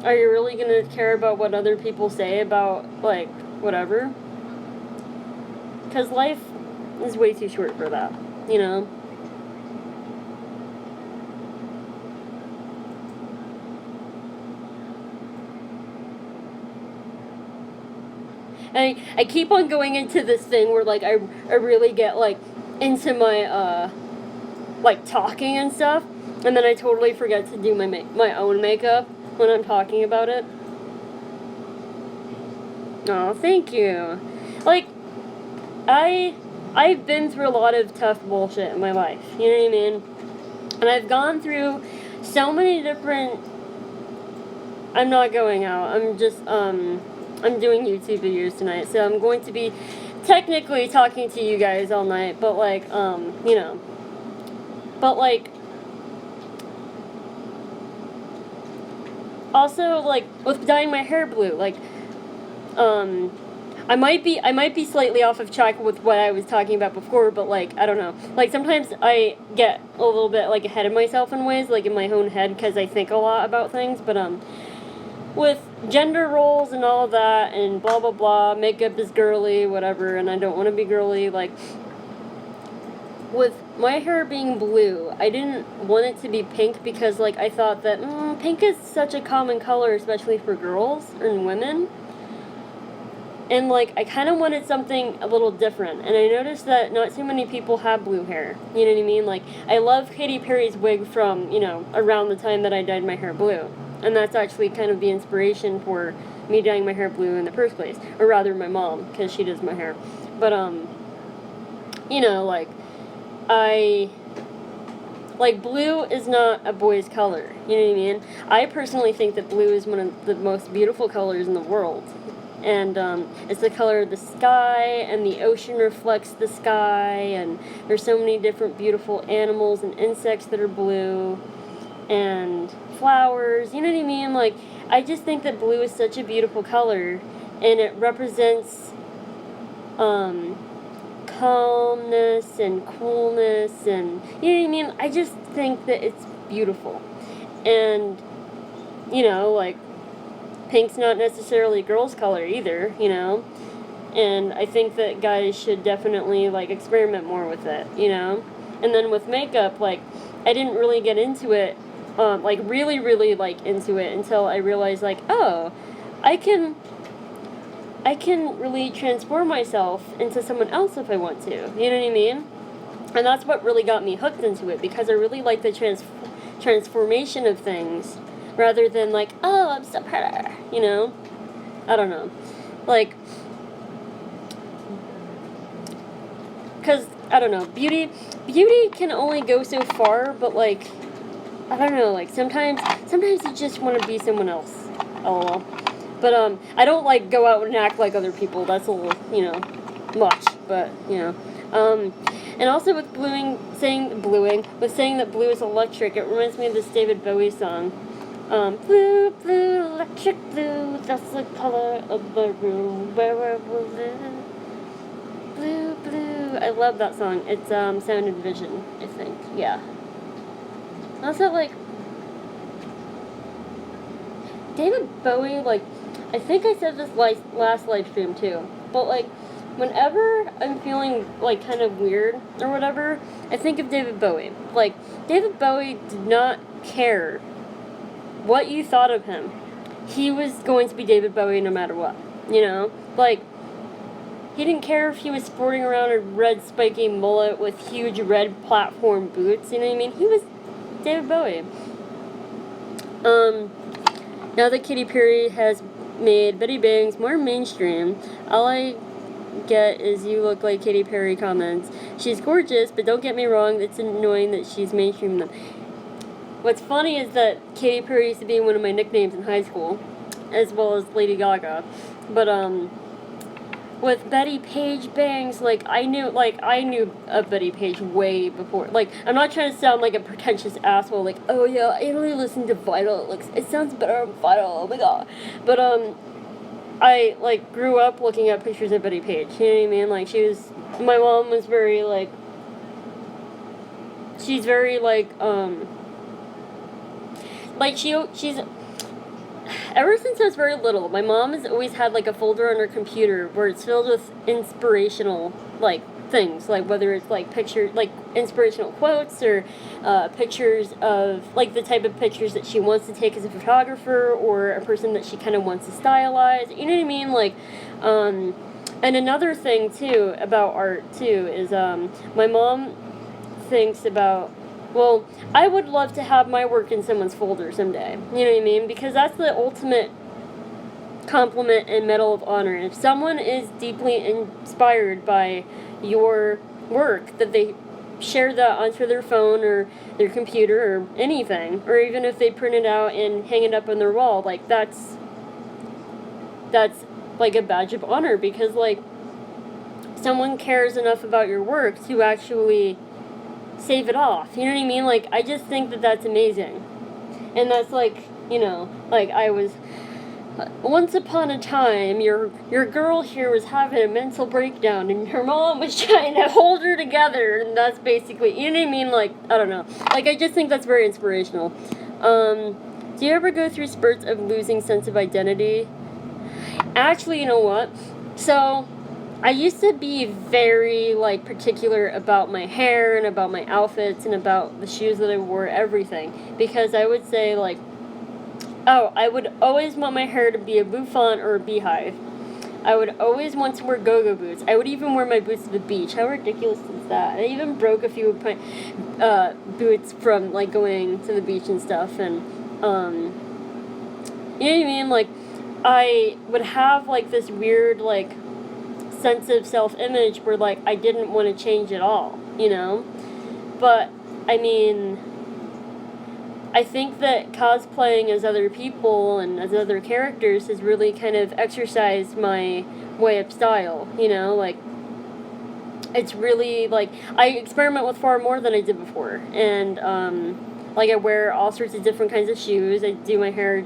are you really going to care about what other people say about, like, whatever? Because life is way too short for that. You know? I keep on going into this thing where, like, I really get, like, into my, like, talking and stuff, and then I totally forget to do my own makeup when I'm talking about it. Oh, thank you. Like, I've been through a lot of tough bullshit in my life, you know what I mean? And I've gone through so many different, I'm not going out, I'm just, I'm doing YouTube videos tonight, so I'm going to be technically talking to you guys all night, but like, you know, but like, also, like, with dyeing my hair blue, like, I might be slightly off of track with what I was talking about before, but, like, I don't know. Like, sometimes I get a little bit, like, ahead of myself in ways, like, in my own head, because I think a lot about things, but, with gender roles and all of that, and blah, blah, blah, makeup is girly, whatever, and I don't want to be girly, like, with my hair being blue, I didn't want it to be pink because, like, I thought that, pink is such a common color, especially for girls and women. And, like, I kind of wanted something a little different. And I noticed that not too many people have blue hair. You know what I mean? Like, I love Katy Perry's wig from, you know, around the time that I dyed my hair blue. And that's actually kind of the inspiration for me dyeing my hair blue in the first place. Or rather, my mom, because she does my hair. But, you know, like, I Like, blue is not a boy's color. You know what I mean? I personally think that blue is one of the most beautiful colors in the world. And it's the color of the sky, and the ocean reflects the sky, and there's so many different beautiful animals and insects that are blue, and flowers, you know what I mean? Like, I just think that blue is such a beautiful color, and it represents calmness and coolness, and you know what I mean? I just think that it's beautiful. And, you know, like, pink's not necessarily a girl's color either, you know? And I think that guys should definitely, like, experiment more with it, you know? And then with makeup, like, I didn't really get into it, like, really, really, like, into it until I realized, like, oh, I can really transform myself into someone else if I want to, you know what I mean? And that's what really got me hooked into it, because I really like the transformation of things, rather than like, oh, I'm so pretty, you know? I don't know. Like, because, I don't know, beauty can only go so far, but like, I don't know, like, sometimes you just want to be someone else. LOL. But, I don't, like, go out and act like other people. That's a little, you know, much, but, you know. And also with saying that blue is electric, it reminds me of this David Bowie song. Blue, blue, electric blue, that's the color of the room where I will live. Blue, blue. I love that song. It's, Sound and Vision, I think. Yeah. Also, like, David Bowie, like, I think I said this last live stream too, but like, whenever I'm feeling like kind of weird or whatever, I think of David Bowie. Like, David Bowie did not care what you thought of him. He was going to be David Bowie no matter what, you know? Like, he didn't care if he was sporting around a red spiky mullet with huge red platform boots, you know what I mean? He was David Bowie. Now that Katy Perry has made Betty Bangs more mainstream, all I get is "you look like Katy Perry" comments. She's gorgeous, but don't get me wrong, it's annoying that she's mainstream them. What's funny is that Katy Perry used to be one of my nicknames in high school, as well as Lady Gaga. But with Betty Page Bangs, like, I knew of Betty Page way before. Like, I'm not trying to sound like a pretentious asshole, like, oh yeah, I only listen to Vital, it sounds better on Vital, oh my god. But, I, like, grew up looking at pictures of Betty Page, you know what I mean? Like, my mom was very, like, she's very, like, she's, ever since I was very little, my mom has always had, like, a folder on her computer where it's filled with inspirational, like, things, like, whether it's, like, pictures, like, inspirational quotes, or, pictures of, like, the type of pictures that she wants to take as a photographer, or a person that she kind of wants to stylize, you know what I mean? Like, and another thing, too, about art, too, is, my mom thinks about, well, I would love to have my work in someone's folder someday. You know what I mean? Because that's the ultimate compliment and medal of honor. If someone is deeply inspired by your work, that they share that onto their phone or their computer or anything, or even if they print it out and hang it up on their wall, like, that's like a badge of honor, because, like, someone cares enough about your work to actually save it off, you know what I mean? Like, I just think that that's amazing. And that's, like, you know, like, I was, once upon a time, your girl here was having a mental breakdown, and her mom was trying to hold her together, and that's basically, you know what I mean? Like, I don't know. Like, I just think that's very inspirational. Do you ever go through spurts of losing sense of identity? Actually, you know what? So, I used to be very, like, particular about my hair and about my outfits and about the shoes that I wore, everything. Because I would say, like, oh, I would always want my hair to be a bouffant or a beehive. I would always want to wear go-go boots. I would even wear my boots to the beach. How ridiculous is that? I even broke a few of my boots from, like, going to the beach and stuff. And, you know what I mean? Like, I would have, like, this weird, like, sense of self-image where, like, I didn't want to change at all, you know? But, I mean, I think that cosplaying as other people and as other characters has really kind of exercised my way of style, you know, like, it's really, like, I experiment with far more than I did before, and, like, I wear all sorts of different kinds of shoes, I do my hair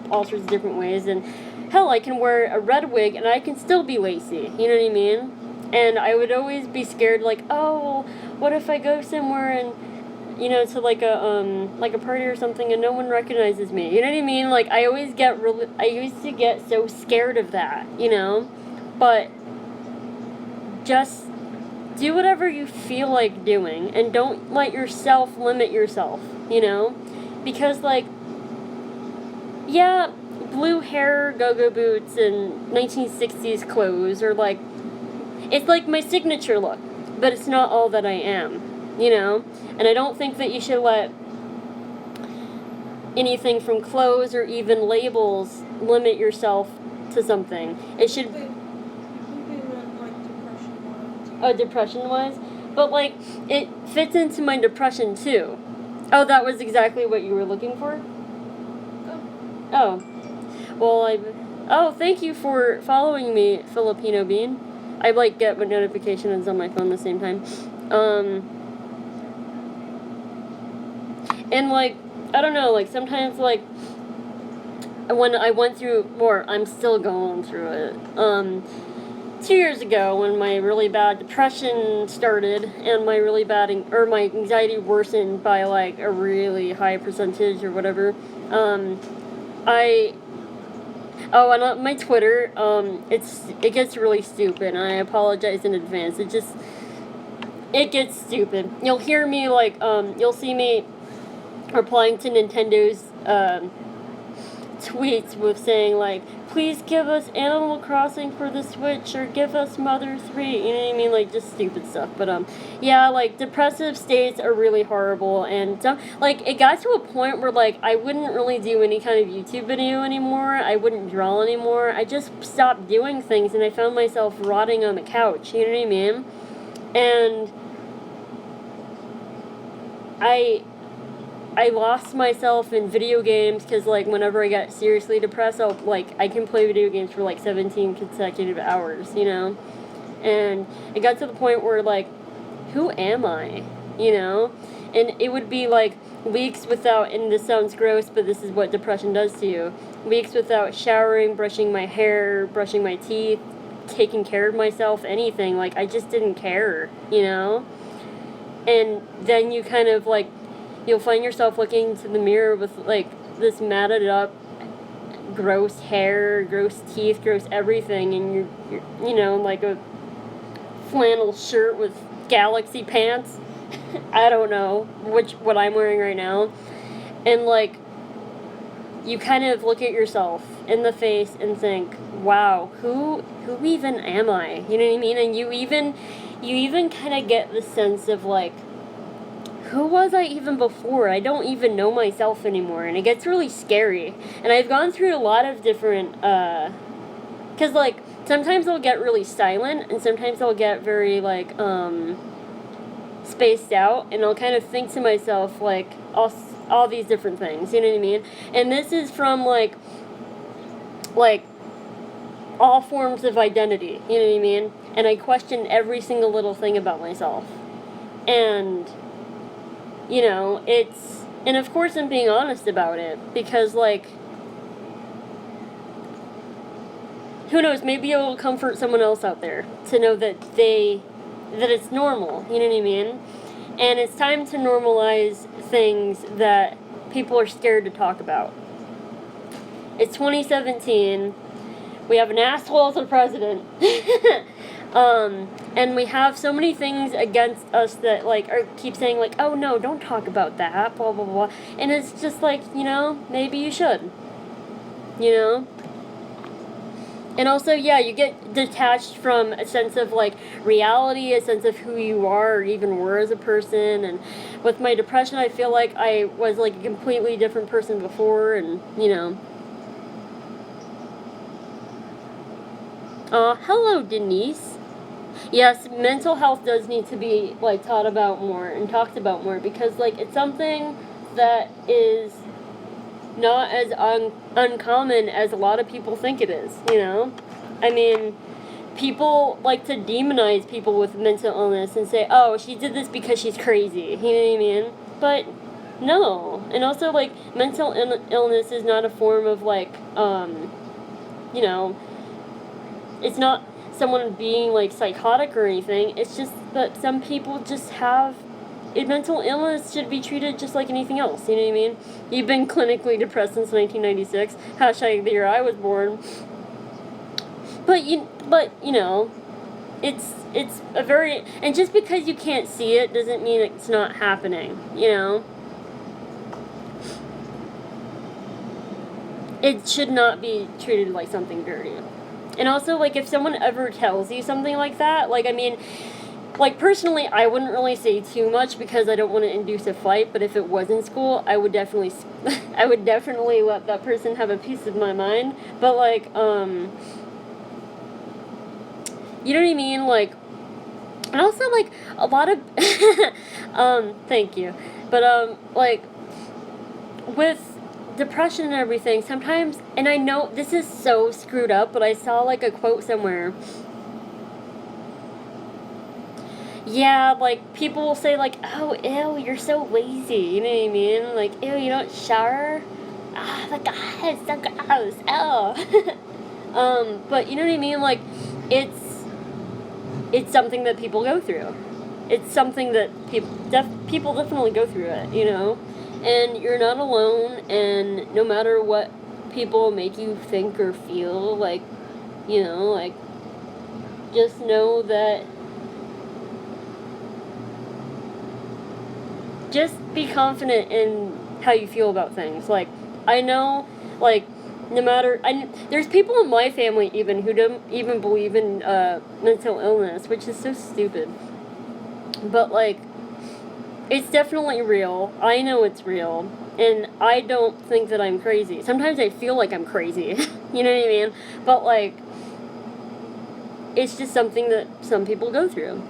all sorts of different ways, and, hell, I can wear a red wig, and I can still be Lacey, you know what I mean? And I would always be scared, like, oh, what if I go somewhere and, you know, to like a party or something and no one recognizes me. You know what I mean? Like, I used to get so scared of that, you know? But just do whatever you feel like doing and don't let yourself limit yourself, you know? Because, like, yeah, blue hair, go-go boots, and 1960s clothes are like, it's like my signature look, but it's not all that I am, you know? And I don't think that you should let anything from clothes or even labels limit yourself to something. It should... Wait, maybe meant like depression-wise. Oh, depression-wise? But, like, it fits into my depression, too. Oh, that was exactly what you were looking for? Oh. Well, Oh, thank you for following me, Filipino Bean. I, like, get notifications on my phone at the same time. And, like, I don't know, like, sometimes, like, when I went through, I'm still going through it, 2 years ago when my really bad depression started and my really bad, my anxiety worsened by, like, a really high percentage or whatever, and on my Twitter, it gets really stupid, and I apologize in advance, it gets stupid. You'll hear me, like, you'll see me replying to Nintendo's tweets with saying, like, please give us Animal Crossing for the Switch, or give us Mother 3, you know what I mean, like, just stupid stuff, but, yeah, like, depressive states are really horrible, and, like, it got to a point where, like, I wouldn't really do any kind of YouTube video anymore, I wouldn't draw anymore, I just stopped doing things, and I found myself rotting on the couch, you know what I mean, and I lost myself in video games because, like, whenever I got seriously depressed, I can play video games for, like, 17 consecutive hours, you know? And it got to the point where, like, who am I, you know? And it would be, like, weeks without, and this sounds gross, but this is what depression does to you, weeks without showering, brushing my hair, brushing my teeth, taking care of myself, anything. Like, I just didn't care, you know? And then you kind of, like, you'll find yourself looking into the mirror with, like, this matted up, gross hair, gross teeth, gross everything, and you're you know, like a flannel shirt with galaxy pants. I don't know what I'm wearing right now. And, like, you kind of look at yourself in the face and think, wow, who even am I? You know what I mean? And you even kind of get the sense of, like, who was I even before? I don't even know myself anymore, and it gets really scary. And I've gone through a lot of different, because, like, sometimes I'll get really silent, and sometimes I'll get very, like, spaced out, and I'll kind of think to myself, like, all these different things, you know what I mean? And this is from, like, all forms of identity, you know what I mean? And I question every single little thing about myself. And, you know, and of course I'm being honest about it, because, like, who knows, maybe it will comfort someone else out there to know that it's normal, you know what I mean? And it's time to normalize things that people are scared to talk about. It's 2017, we have an asshole as a president, and we have so many things against us that, like, keep saying, like, oh no, don't talk about that, blah blah blah, and it's just like, you know, maybe you should, you know? And also, yeah, you get detached from a sense of, like, reality, a sense of who you are, or even were as a person, and with my depression, I feel like I was, like, a completely different person before, and, you know. Hello, Denise. Yes, mental health does need to be, like, taught about more and talked about more, because, like, it's something that is not as uncommon as a lot of people think it is, you know? I mean, people like to demonize people with mental illness and say, oh, she did this because she's crazy, you know what I mean? But no. And also, like, mental illness is not a form of, like, you know, it's not someone being, like, psychotic or anything. It's just that some people just have... mental illness should be treated just like anything else, you know what I mean? You've been clinically depressed since 1996. Hashtag the year I was born. But you know, it's a very... And just because you can't see it doesn't mean it's not happening, you know? It should not be treated like something dirty. And also, like, if someone ever tells you something like that, like, I mean... Like, personally, I wouldn't really say too much because I don't want to induce a fight, but if it was in school, I would definitely let that person have a piece of my mind. But, like, you know what I mean? Like, and also, like, a lot of, thank you. But, like, with depression and everything, sometimes, and I know this is so screwed up, but I saw, like, a quote somewhere. Yeah, like, people will say, like, oh, ew, you're so lazy, you know what I mean? Like, ew, you don't shower? Ah, my God, it's so gross, ew. But, you know what I mean? Like, it's something that people go through. It's something that people definitely go through it, you know? And you're not alone, and no matter what people make you think or feel, like, you know, like, just know that... Just be confident in how you feel about things. Like, I know, like, no matter... there's people in my family even who don't even believe in mental illness, which is so stupid. But, like, it's definitely real. I know it's real. And I don't think that I'm crazy. Sometimes I feel like I'm crazy. You know what I mean? But, like, it's just something that some people go through.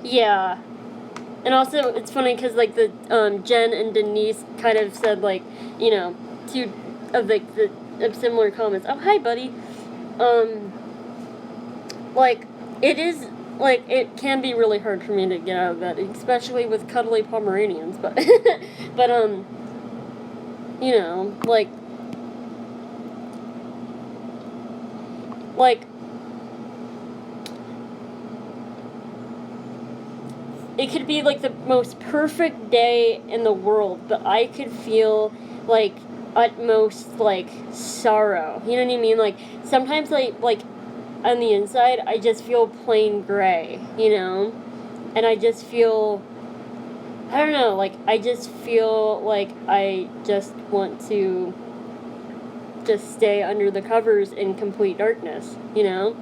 Yeah. And also, it's funny because, like, the Jen and Denise kind of said, like, you know, two of, like, of similar comments. Oh, hi, buddy. Like, it is, like, it can be really hard for me to get out of bed, especially with cuddly Pomeranians, but, but, you know, like, it could be, like, the most perfect day in the world, but I could feel, like, utmost, like, sorrow. You know what I mean? Like, sometimes, like, on the inside, I just feel plain gray, you know? And I just feel, I don't know, like, I just feel like I just want to just stay under the covers in complete darkness, you know?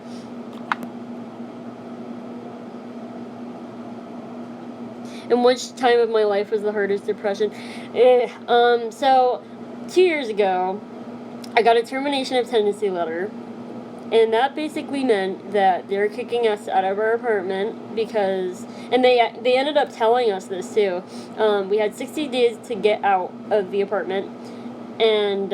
And which time of my life was the hardest depression? So, 2 years ago, I got a termination of tenancy letter, and that basically meant that they're kicking us out of our apartment because, and they ended up telling us this too. We had 60 days to get out of the apartment, and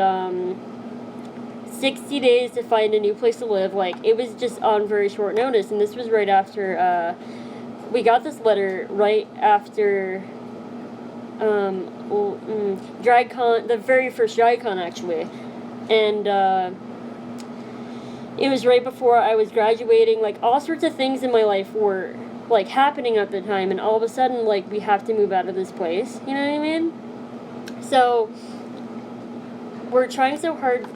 60 days to find a new place to live. Like, it was just on very short notice, and this was right after, we got this letter right after DragCon, the very first DragCon, actually. And it was right before I was graduating. Like, all sorts of things in my life were, like, happening at the time, and all of a sudden, like, we have to move out of this place. You know what I mean? So, we're trying so hard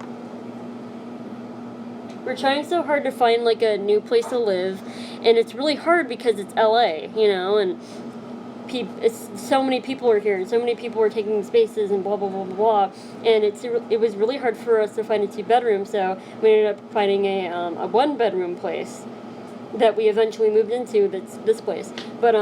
to find, like, a new place to live, and it's really hard because it's LA, you know, and so many people are here, and so many people are taking spaces, and blah, blah, blah, blah, blah, and it was really hard for us to find a 2-bedroom, so we ended up finding a 1-bedroom place that we eventually moved into, that's this place. But,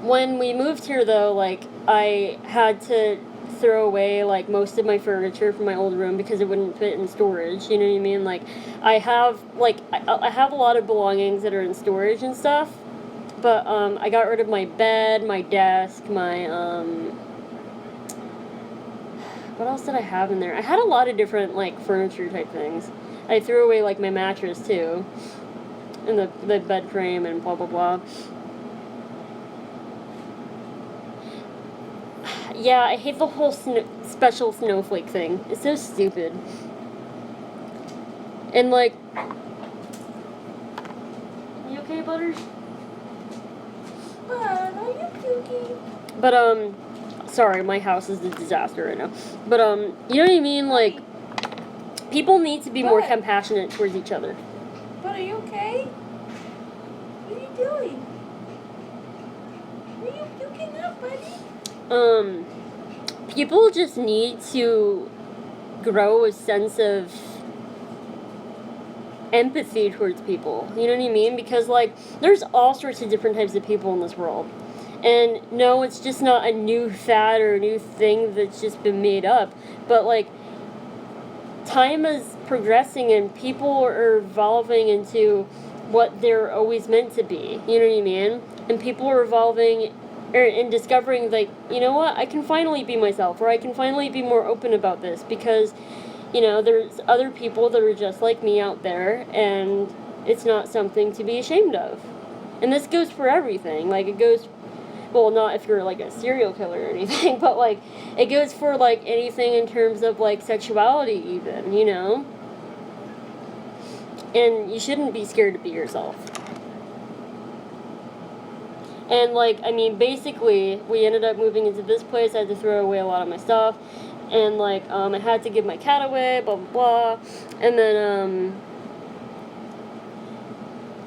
when we moved here, though, like, I had to throw away, like, most of my furniture from my old room because it wouldn't fit in storage, you know what I mean? Like, I have a lot of belongings that are in storage and stuff, But, I got rid of my bed, my desk, my, what else did I have in there? I had a lot of different, like, furniture type things. I threw away, like, my mattress, too. And the bed frame and blah, blah, blah. Yeah, I hate the whole special snowflake thing. It's so stupid. And, like... You okay, Butters? Bud, are you puking? But, sorry, my house is a disaster right now. But, you know what I mean? Like, people need to be more compassionate towards each other. Bud, are you okay? What are you doing? Are you puking up, buddy? People just need to grow a sense of empathy towards people. You know what I mean? Because, like, there's all sorts of different types of people in this world. And no, it's just not a new fad or a new thing that's just been made up. But, like, time is progressing and people are evolving into what they're always meant to be. You know what I mean? And people are evolving and discovering, like, you know what? I can finally be myself, or I can finally be more open about this because, you know, there's other people that are just like me out there, and it's not something to be ashamed of. And this goes for everything. Like, it goes, well, not if you're, like, a serial killer or anything, but, like, it goes for, like, anything in terms of, like, sexuality even, you know? And you shouldn't be scared to be yourself. And, like, I mean, basically, we ended up moving into this place. I had to throw away a lot of my stuff. And, like, I had to give my cat away, blah, blah, blah. And then,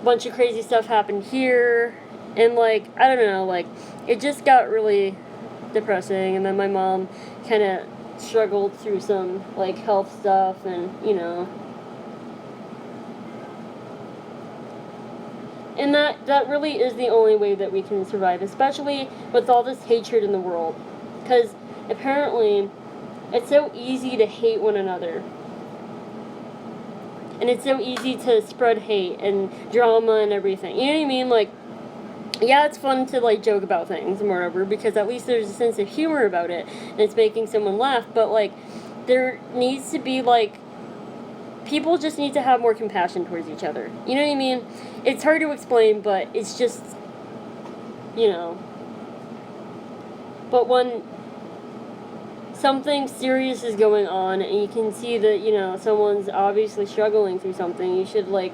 a bunch of crazy stuff happened here. And, like, I don't know, like, it just got really depressing. And then my mom kind of struggled through some, like, health stuff and, you know. And that really is the only way that we can survive, especially with all this hatred in the world. Because apparently, it's so easy to hate one another. And it's so easy to spread hate and drama and everything. You know what I mean? Like, yeah, it's fun to, like, joke about things and whatever, because at least there's a sense of humor about it, and it's making someone laugh. But, like, there needs to be, like, people just need to have more compassion towards each other. You know what I mean? It's hard to explain, but it's just, you know. But when something serious is going on and you can see that, you know, someone's obviously struggling through something, you should, like,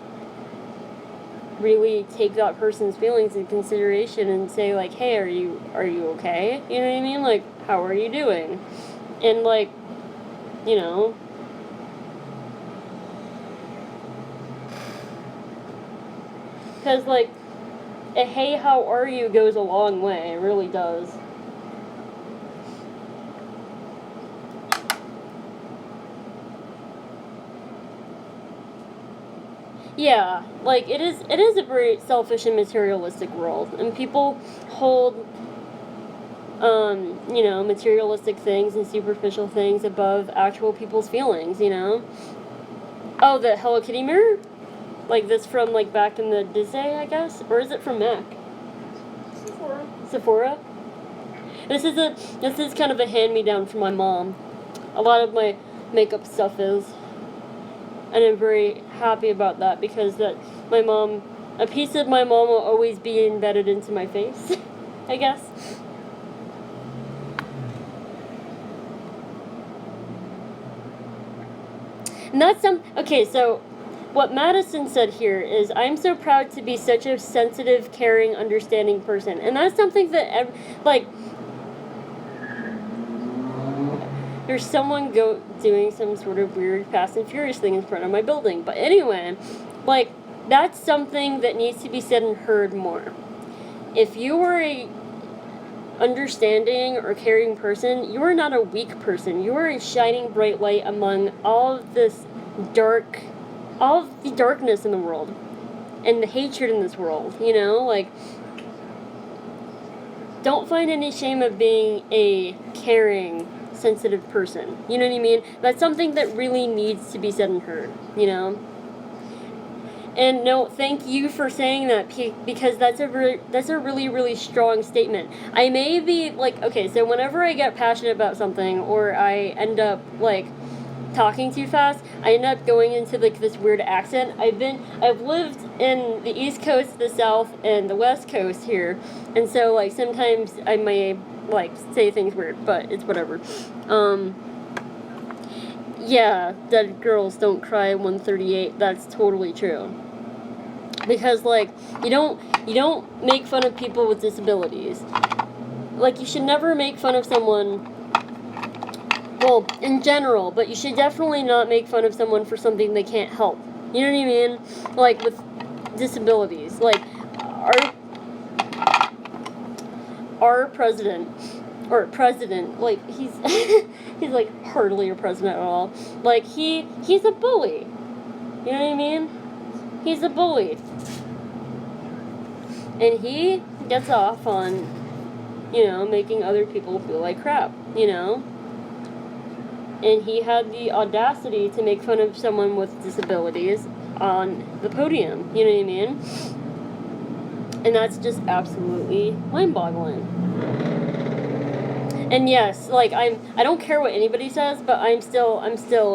really take that person's feelings into consideration and say, like, hey, are you okay? You know what I mean? Like, how are you doing? And, like, you know, because, like, a hey, how are you goes a long way. It really does. Yeah, like, it is a very selfish and materialistic world. And people hold, you know, materialistic things and superficial things above actual people's feelings, you know? Oh, the Hello Kitty mirror? Like this from, like, back in the Disney, I guess? Or is it from MAC? Sephora? This is kind of a hand-me-down from my mom. A lot of my makeup stuff is. And I'm very happy about that, because that a piece of my mom will always be embedded into my face, I guess. And that's okay, so what Madison said here is, I'm so proud to be such a sensitive, caring, understanding person. And that's something that, like, there's someone doing some sort of weird Fast and Furious thing in front of my building. But anyway, like, that's something that needs to be said and heard more. If you are a understanding or caring person, you are not a weak person. You are a shining bright light among all of the darkness in the world and the hatred in this world, you know? Like, don't find any shame of being a caring, sensitive person. You know what I mean? That's something that really needs to be said and heard, you know? And no, thank you for saying that because that's a really, really strong statement. I may be like, okay, so whenever I get passionate about something or I end up like talking too fast, I end up going into like this weird accent. I've lived in the East Coast, the South, and the West Coast here, and so like sometimes I may like say things weird, but it's whatever. Yeah, dead girls don't cry 138. That's totally true. Because like you don't make fun of people with disabilities. Like you should never make fun of someone, well, in general, but you should definitely not make fun of someone for something they can't help. You know what I mean? Like with disabilities. Like our president, like he's he's like hardly a president at all. Like he's a bully. You know what I mean? He's a bully. And he gets off on, you know, making other people feel like crap, you know? And he had the audacity to make fun of someone with disabilities on the podium, you know what I mean? And that's just absolutely mind-boggling. And yes, like I don't care what anybody says, but I'm still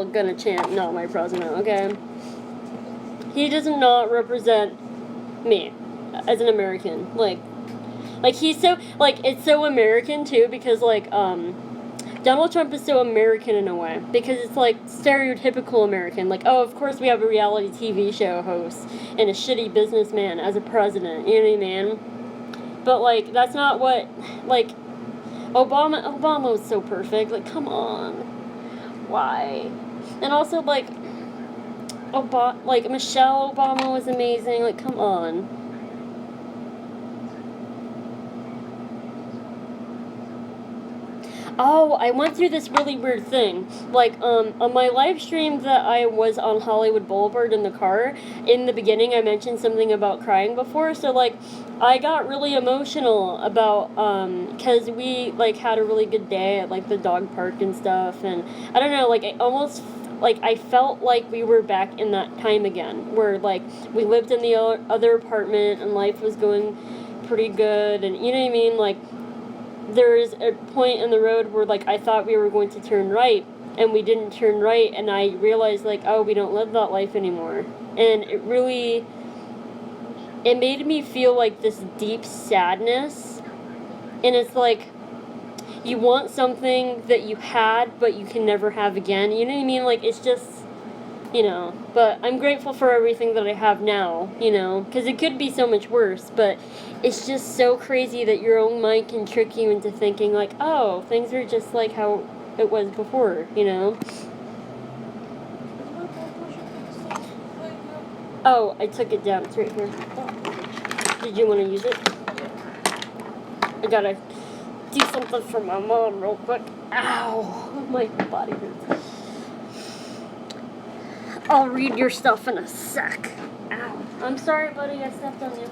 gonna chant "Not my president," okay? He does not represent me as an American. Like he's so like it's so American too because like Donald Trump is so American in a way because it's like stereotypical American. Like, oh, of course we have a reality TV show host and a shitty businessman as a president. You know what I mean? But like that's not what like Obama was so perfect. Like, come on, why? And also like Michelle Obama was amazing. Like, come on. Oh, I went through this really weird thing. Like, on my live stream that I was on Hollywood Boulevard in the car, in the beginning I mentioned something about crying before, so, like, I got really emotional about, because we, like, had a really good day at, like, the dog park and stuff, and, I don't know, like, I felt like we were back in that time again, where, like, we lived in the other apartment, and life was going pretty good, and, you know what I mean, like, there's a point in the road where, like, I thought we were going to turn right, and we didn't turn right, and I realized, like, oh, we don't live that life anymore. And it made me feel, like, this deep sadness, and it's, like, you want something that you had, but you can never have again, you know what I mean? Like, it's just, you know, but I'm grateful for everything that I have now, you know, because it could be so much worse, but it's just so crazy that your own mind can trick you into thinking, like, oh, things are just like how it was before, you know? Oh, I took it down. It's right here. Did you want to use it? I gotta do something for my mom real quick. Ow! My body hurts. I'll read your stuff in a sec. Ow. I'm sorry, buddy. I stepped on you.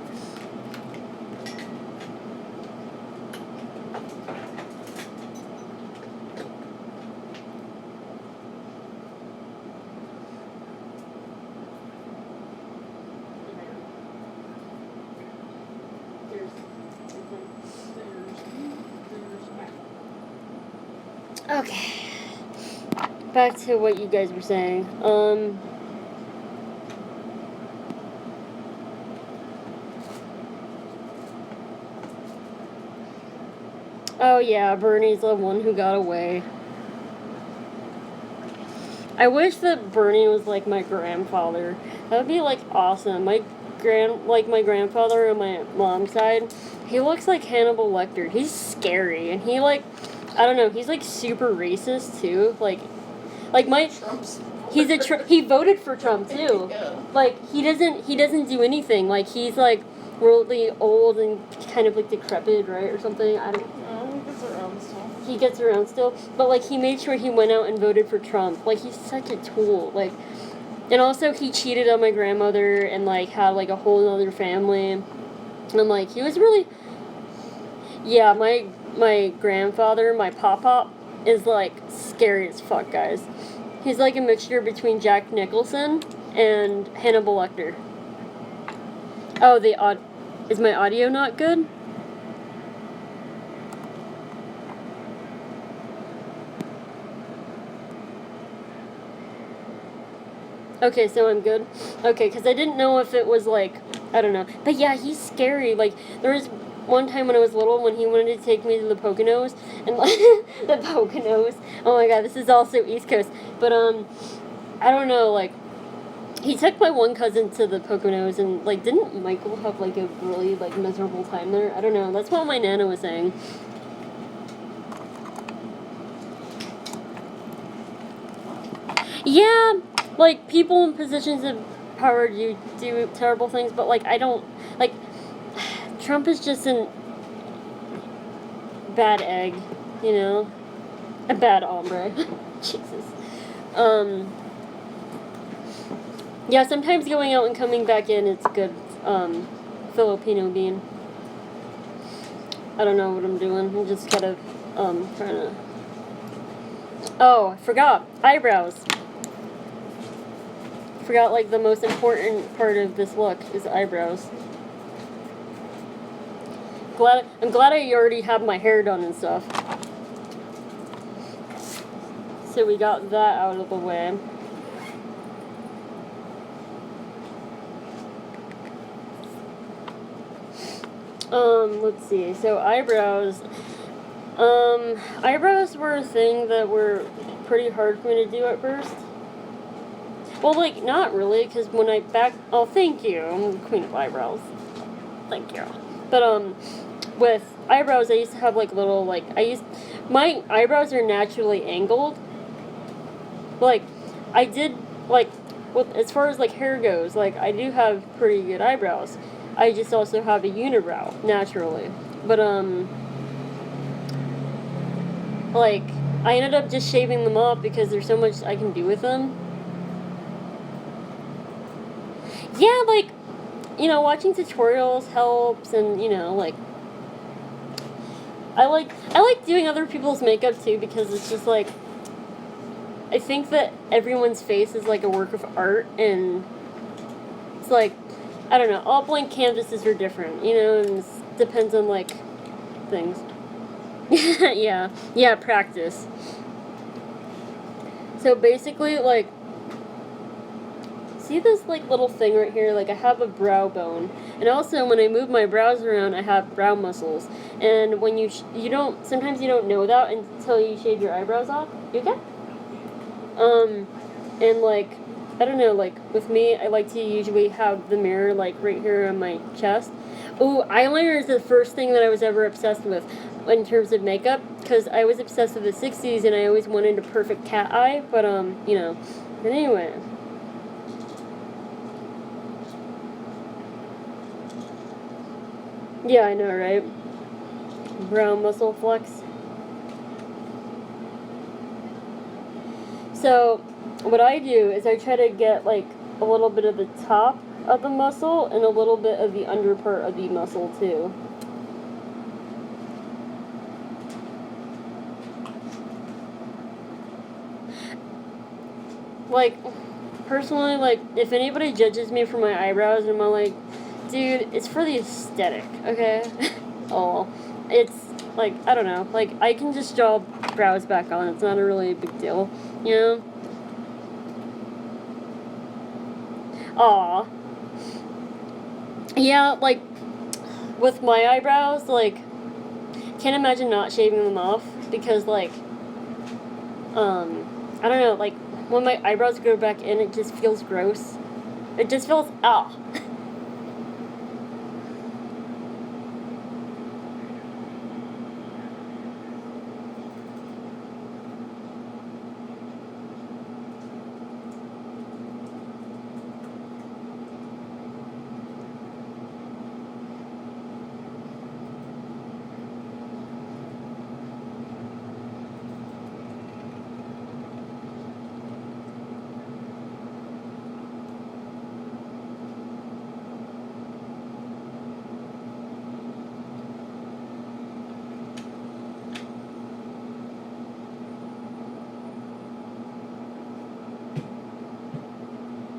Okay. Back to what you guys were saying. Oh yeah, Bernie's the one who got away. I wish that Bernie was like my grandfather. That would be like awesome. My grandfather on my mom's side, he looks like Hannibal Lecter. He's scary, and he like, I don't know, he's like super racist too. Like my he voted for Trump too. Yeah. Like he doesn't do anything. Like he's like really old and kind of like decrepit, right, or something. I don't. No, he gets around still. He gets around still, but like he made sure he went out and voted for Trump. Like he's such a tool. Like, and also he cheated on my grandmother and like had like a whole other family. And like he was really, yeah. My grandfather, my pop is like scary as fuck, guys. He's like a mixture between Jack Nicholson and Hannibal Lecter. Oh, is my audio not good? Okay, so I'm good. Okay, because I didn't know if it was like, I don't know. But yeah, he's scary. Like, there was one time when I was little when he wanted to take me to the Poconos. And, like, the Poconos. Oh my god, this is also East Coast. But, I don't know, like, he took my one cousin to the Poconos and, like, didn't Michael have, like, a really, like, miserable time there? I don't know. That's what my Nana was saying. Yeah, like, people in positions of power do terrible things, but, like, I don't, like, Trump is just a bad egg, you know? A bad hombre. Jesus. Yeah, sometimes going out and coming back in, it's good, Filipino being. I don't know what I'm doing. I'm just kind of, trying to... Oh, I forgot. Eyebrows. Forgot, like, the most important part of this look is eyebrows. I'm glad I already have my hair done and stuff. So we got that out of the way. Let's see. So eyebrows. Eyebrows were a thing that were pretty hard for me to do at first. Well, like, not really, because when oh, thank you. I'm the queen of eyebrows. Thank you. But, with eyebrows, I used to have, like, little, like, my eyebrows are naturally angled. Like, I did, like, as far as, like, hair goes, like, I do have pretty good eyebrows. I just also have a unibrow, naturally. But, like, I ended up just shaving them off because there's so much I can do with them. Yeah, like, you know, watching tutorials helps, and, you know, like, I like doing other people's makeup, too, because it's just, like, I think that everyone's face is, like, a work of art, and it's, like, I don't know, all blank canvases are different, you know, and it depends on, like, things. Yeah, practice. So, basically, like, see this, like, little thing right here? Like, I have a brow bone. And also, when I move my brows around, I have brow muscles. And when sometimes you don't know that until you shave your eyebrows off. You okay? And, like, I don't know, like, with me, I like to usually have the mirror, like, right here on my chest. Ooh, eyeliner is the first thing that I was ever obsessed with in terms of makeup, because I was obsessed with the 60s, and I always wanted a perfect cat eye, but, you know. But anyway. Yeah, I know, right? Brow muscle flex. So, what I do is I try to get, like, a little bit of the top of the muscle and a little bit of the under part of the muscle, too. Like, personally, like, if anybody judges me for my eyebrows, I'm like, dude, it's for the aesthetic, okay? Oh, it's, like, I don't know, like, I can just draw brows back on, it's not a really big deal, you know? Aw. Yeah, like, with my eyebrows, like, can't imagine not shaving them off, because, like, I don't know, like, when my eyebrows go back in, it just feels gross. It just feels,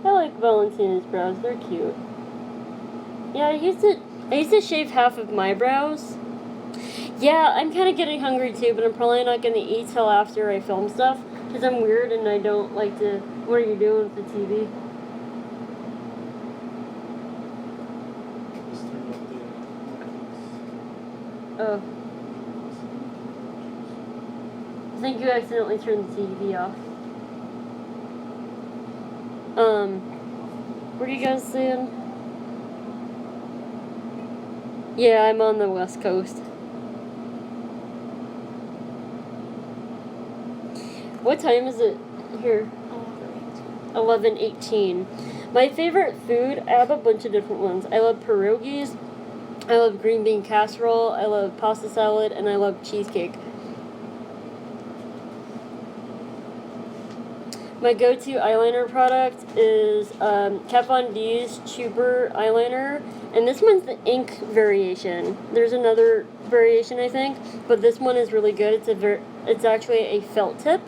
I like Valentina's brows, they're cute. Yeah, I used to shave half of my brows. Yeah, I'm kind of getting hungry too, but I'm probably not gonna eat till after I film stuff because I'm weird and I don't like to. What are you doing with the TV? Just turn up the Oh, I think you accidentally turned the TV off. What are you guys saying? Yeah, I'm on the West Coast. What time is it here? 11:18. My favorite food, I have a bunch of different ones. I love pierogies, I love green bean casserole, I love pasta salad, and I love cheesecake. My go-to eyeliner product is Kat Von D's Chuber eyeliner, and this one's the ink variation. There's another variation, I think, but this one is really good. It's actually a felt tip,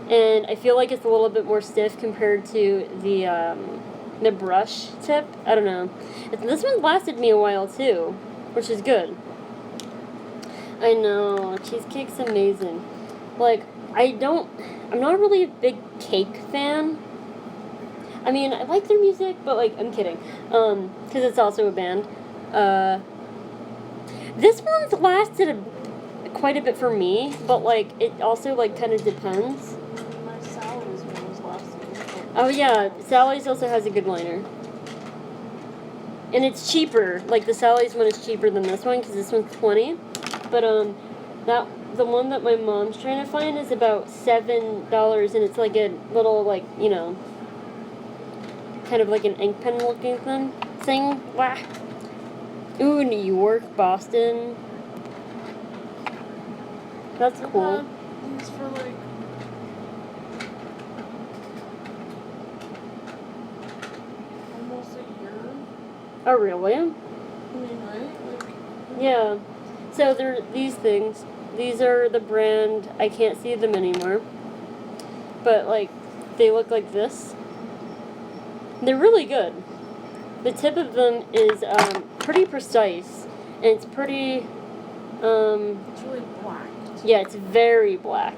and I feel like it's a little bit more stiff compared to the brush tip. I don't know. This one lasted me a while too, which is good. I know, cheesecake's amazing. Like, I'm not really a big cake fan. I mean, I like their music, but like, I'm kidding. Because it's also a band. This one's lasted quite a bit for me, but like, it also like kind of depends. My Sally's one was last week. Oh yeah, Sally's also has a good liner. And it's cheaper. Like, the Sally's one is cheaper than this one, because this one's $20. But, the one that my mom's trying to find is about $7, and it's like a little, like, you know, kind of like an ink pen looking thing. Wah. Ooh, New York, Boston. That's cool. These for like almost a year. Oh, really? I mean, right? Like, Yeah. So they're these things. These are the brand. I can't see them anymore. But, like, they look like this. They're really good. The tip of them is pretty precise. And it's pretty, it's really black. yeah, it's very black.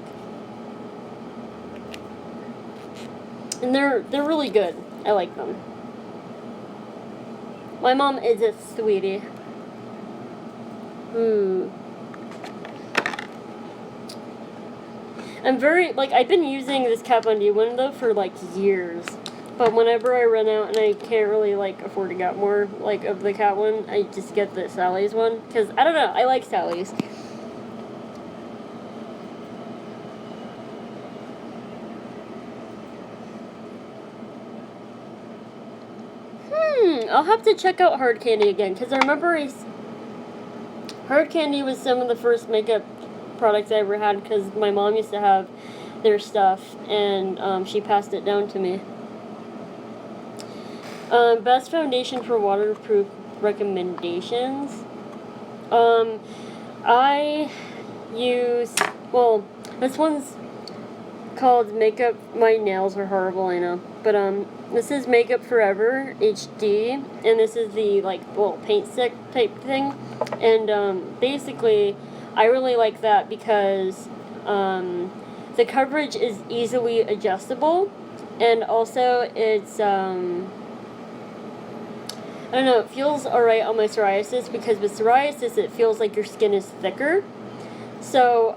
And they're really good. I like them. My mom is a sweetie. I'm very, like, I've been using this Kat Von D one, though, for, like, years. But whenever I run out and I can't really, like, afford to get more, like, of the Kat one, I just get the Sally's one. Because, I don't know, I like Sally's. I'll have to check out Hard Candy again, because I remember Hard Candy was some of the first makeup products I ever had, because my mom used to have their stuff, and she passed it down to me. Best foundation for waterproof recommendations. I use, well, this one's called Makeup. My nails are horrible, I know, but this is Makeup Forever HD, and this is the, like, little paint stick type thing, and basically I really like that because the coverage is easily adjustable, and also it's I don't know, it feels alright on my psoriasis, because with psoriasis it feels like your skin is thicker. So,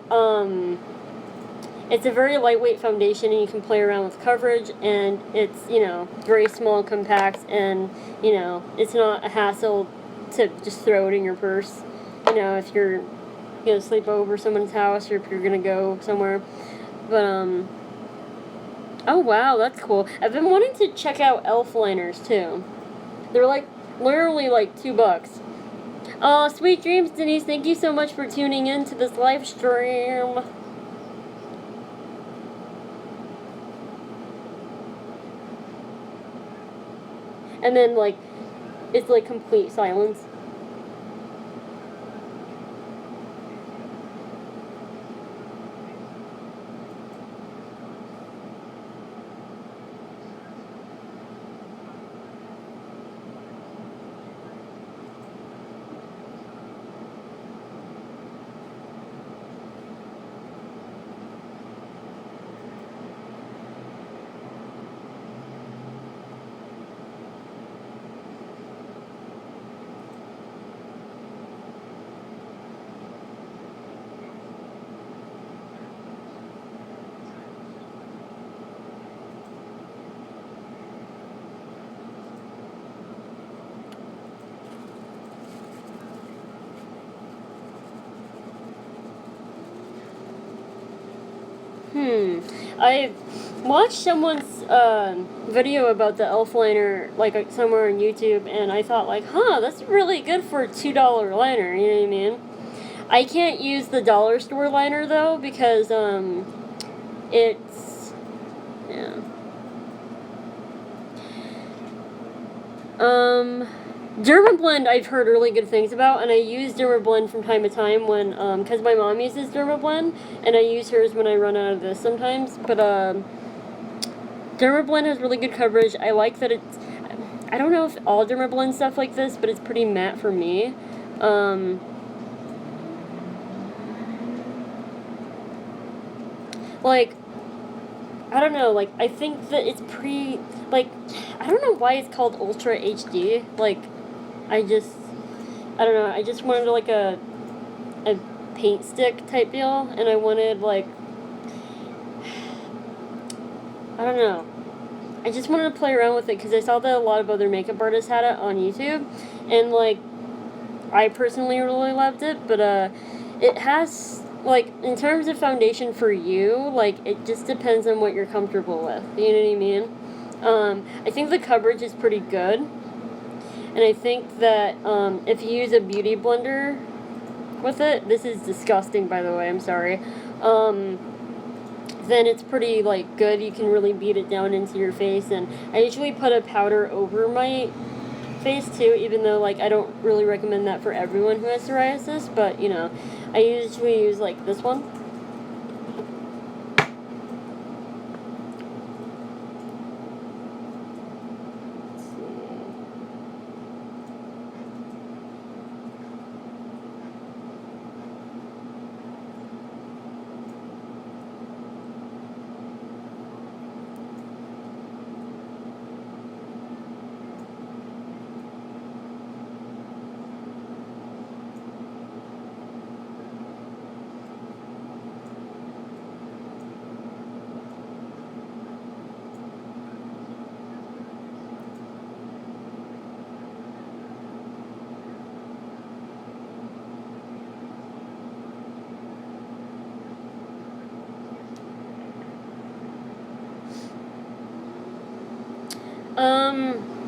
it's a very lightweight foundation, and you can play around with coverage, and it's, you know, very small and compact, and, you know, it's not a hassle to just throw it in your purse, you know, if you're gonna sleep over someone's house, or if you're gonna go somewhere. But, oh wow, that's cool. I've been wanting to check out elf liners, too. They're, like, literally, like, $2. Oh, sweet dreams, Denise. Thank you so much for tuning in to this live stream. And then, like, it's, like, complete silence. I watched someone's video about the elf liner, like somewhere on YouTube, and I thought, like, that's really good for a $2 liner, you know what I mean? I can't use the dollar store liner, though, because, it's, yeah. Dermablend I've heard really good things about, and I use Dermablend from time to time when, because my mom uses Dermablend, and I use hers when I run out of this sometimes, but, Dermablend has really good coverage. I like that it's, I don't know if all Dermablend stuff like this, but it's pretty matte for me. Like, I don't know, like, I think that it's pretty, like, I don't know why it's called Ultra HD, like, I don't know, I just wanted, like, a paint stick type deal, and I wanted, like, I don't know, I just wanted to play around with it, because I saw that a lot of other makeup artists had it on YouTube, and, like, I personally really loved it, but, it has, like, in terms of foundation for you, like, it just depends on what you're comfortable with, you know what I mean? I think the coverage is pretty good, and I think that, if you use a beauty blender with it, this is disgusting, by the way, I'm sorry, then it's pretty, like, good. You can really beat it down into your face, and I usually put a powder over my face, too, even though, like, I don't really recommend that for everyone who has psoriasis, but, you know, I usually use, like, this one. Let's see.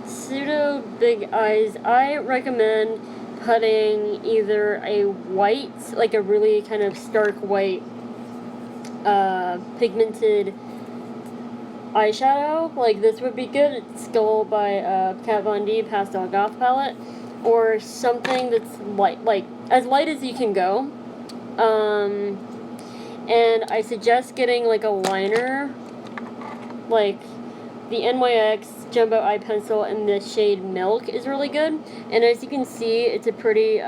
Pseudo big eyes, I recommend putting either a white, like a really kind of stark white, pigmented eyeshadow, like this would be good. It's Skull by, Kat Von D Pastel Goth Palette, or something that's light, like, as light as you can go, and I suggest getting, like, a liner, like, the NYX Jumbo Eye Pencil in the shade Milk is really good. And as you can see, it's a pretty,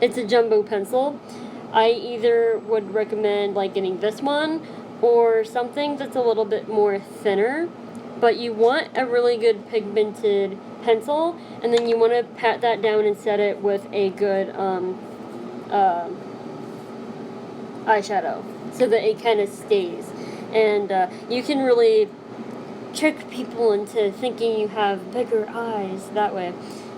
it's a jumbo pencil. I either would recommend, like, getting this one or something that's a little bit more thinner. But you want a really good pigmented pencil, and then you want to pat that down and set it with a good, eyeshadow, so that it kind of stays. And, you can really trick people into thinking you have bigger eyes that way.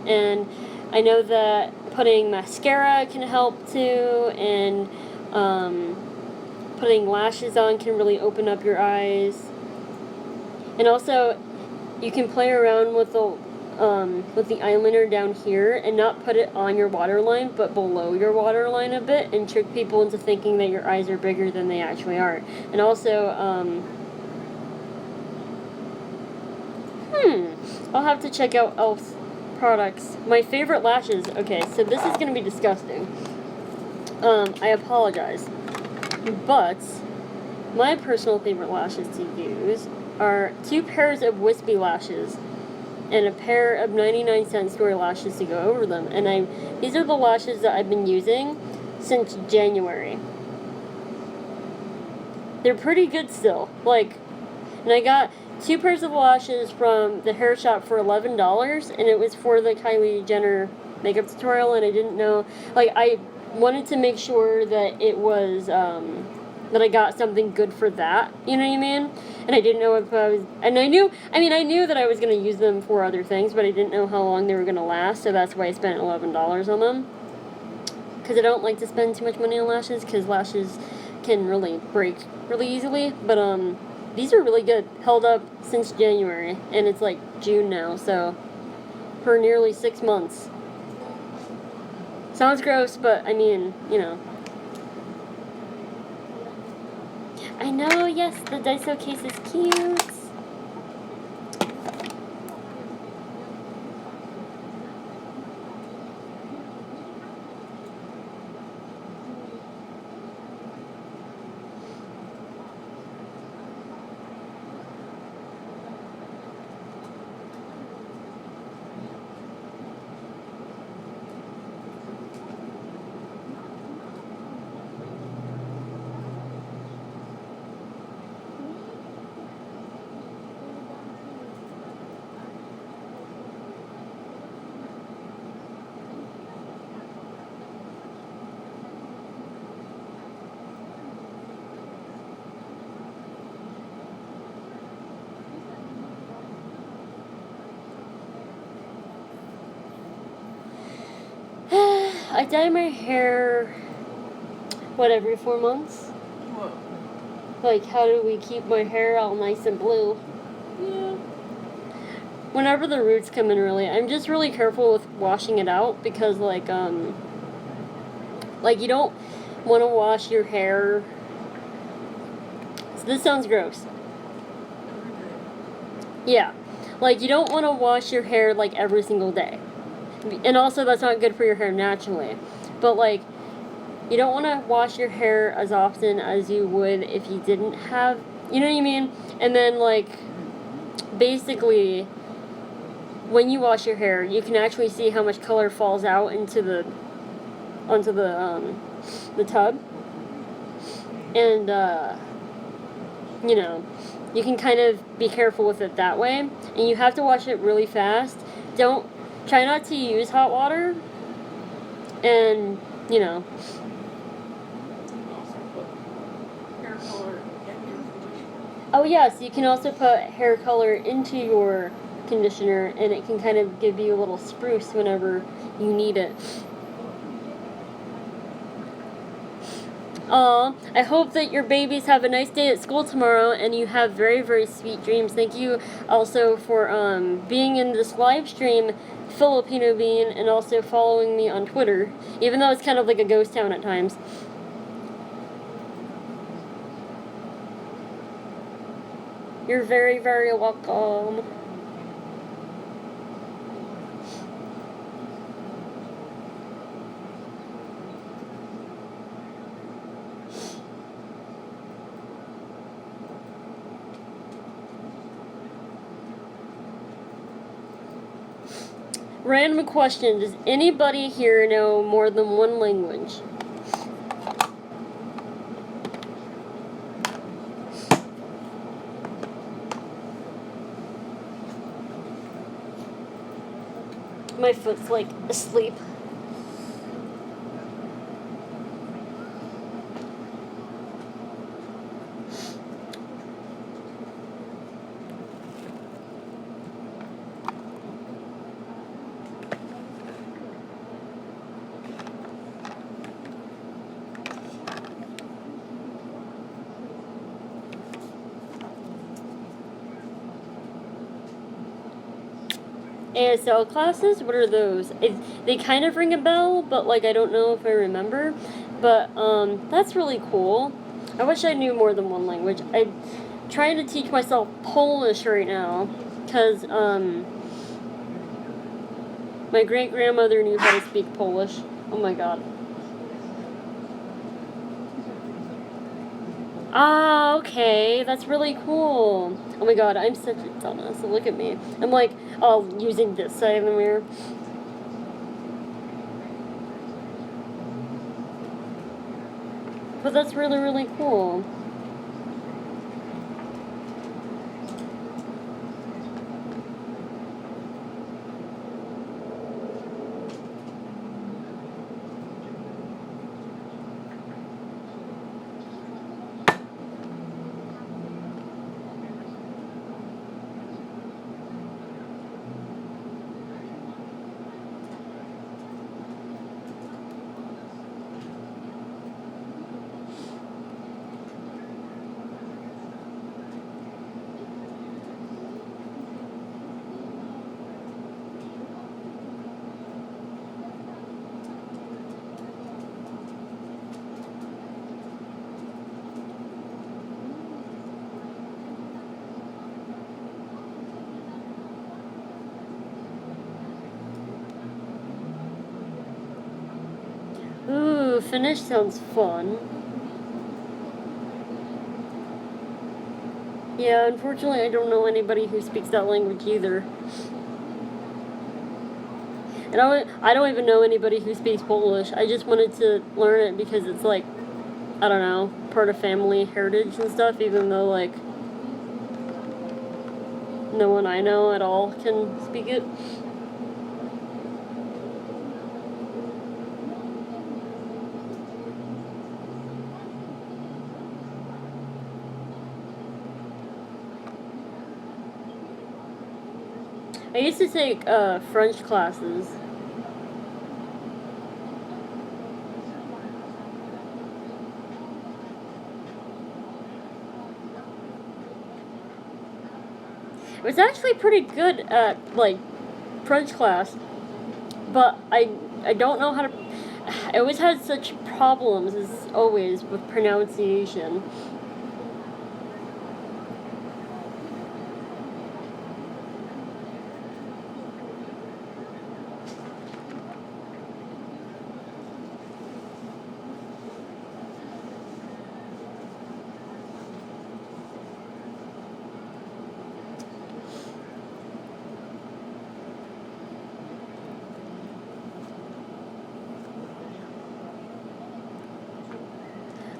And I know that putting mascara can help too, and putting lashes on can really open up your eyes. And also, you can play around with the eyeliner down here and not put it on your waterline, but below your waterline a bit, and trick people into thinking that your eyes are bigger than they actually are. And also, I'll have to check out e.l.f.'s products. My favorite lashes. Okay, so this is going to be disgusting. I apologize. But my personal favorite lashes to use are 2 pairs of wispy lashes and a pair of 99-cent store lashes to go over them. And these are the lashes that I've been using since January. They're pretty good still. Like, and I got 2 pairs of lashes from the hair shop for $11, and it was for the Kylie Jenner makeup tutorial, and I didn't know, like, I wanted to make sure that it was, that I got something good for that, you know what I mean? And I didn't know if I was, and I knew that I was going to use them for other things, but I didn't know how long they were going to last, so that's why I spent $11 on them. Because I don't like to spend too much money on lashes, because lashes can really break really easily, but these are really good. Held up since January, and it's like June now, so for nearly 6 months. Sounds gross, but I mean, you know. I know, yes, the Daiso case is cute. I dye my hair, what, every 4 months? What? Like, how do we keep my hair all nice and blue? Yeah. Whenever the roots come in, really, I'm just really careful with washing it out because, like you don't want to wash your hair. So this sounds gross. Every day. Yeah. Like, you don't want to wash your hair, like, every single day. And also, that's not good for your hair naturally. But, like, you don't want to wash your hair as often as you would if you didn't have, you know what I mean? And then, like, basically, when you wash your hair, you can actually see how much color falls out onto the tub. And, you know, you can kind of be careful with it that way. And you have to wash it really fast. Try not to use hot water. And, you know. Also put hair color in your conditioner. Oh, yes, you can also put hair color into your conditioner, and it can kind of give you a little spruce whenever you need it. I hope that your babies have a nice day at school tomorrow and you have very, very sweet dreams. Thank you also for being in this live stream, Filipino Bean, and also following me on Twitter, even though it's kind of like a ghost town at times. You're very, very welcome. Random question. Does anybody here know more than one language? My foot's like asleep. ASL classes? What are those? They kind of ring a bell, but like I don't know if I remember. But that's really cool. I wish I knew more than one language. I'm trying to teach myself Polish right now, because my great-grandmother knew how to speak Polish. Oh my god. Ah, okay, that's really cool. Oh my god, I'm such a dumbass. Look at me. I'm like, using this side of the mirror. But that's really, really cool. Finnish sounds fun. Yeah, unfortunately I don't know anybody who speaks that language either. And I don't even know anybody who speaks Polish. I just wanted to learn it because it's like, I don't know, part of family heritage and stuff, even though like no one I know at all can speak it. I used to take French classes. It was actually pretty good at like French class, but I don't know how to. I always had such problems as always with pronunciation.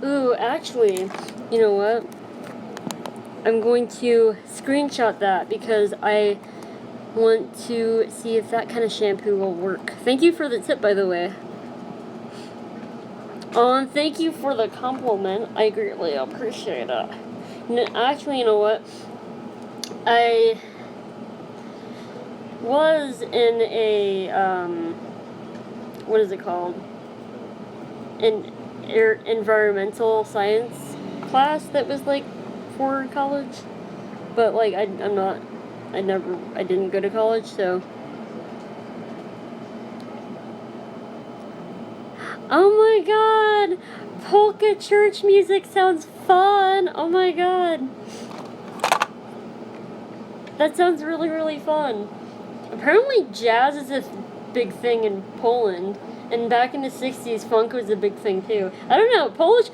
Ooh, actually, you know what? I'm going to screenshot that because I want to see if that kind of shampoo will work. Thank you for the tip, by the way. And thank you for the compliment. I greatly appreciate it. Actually, you know what? I was in a, what is it called? An environmental science class that was like for college. But like, I didn't go to college, so. Oh my god! Polka church music sounds fun! Oh my god! That sounds really, really fun. Apparently jazz is a big thing in Poland, and back in the 60s, funk was a big thing too. I don't know, Polish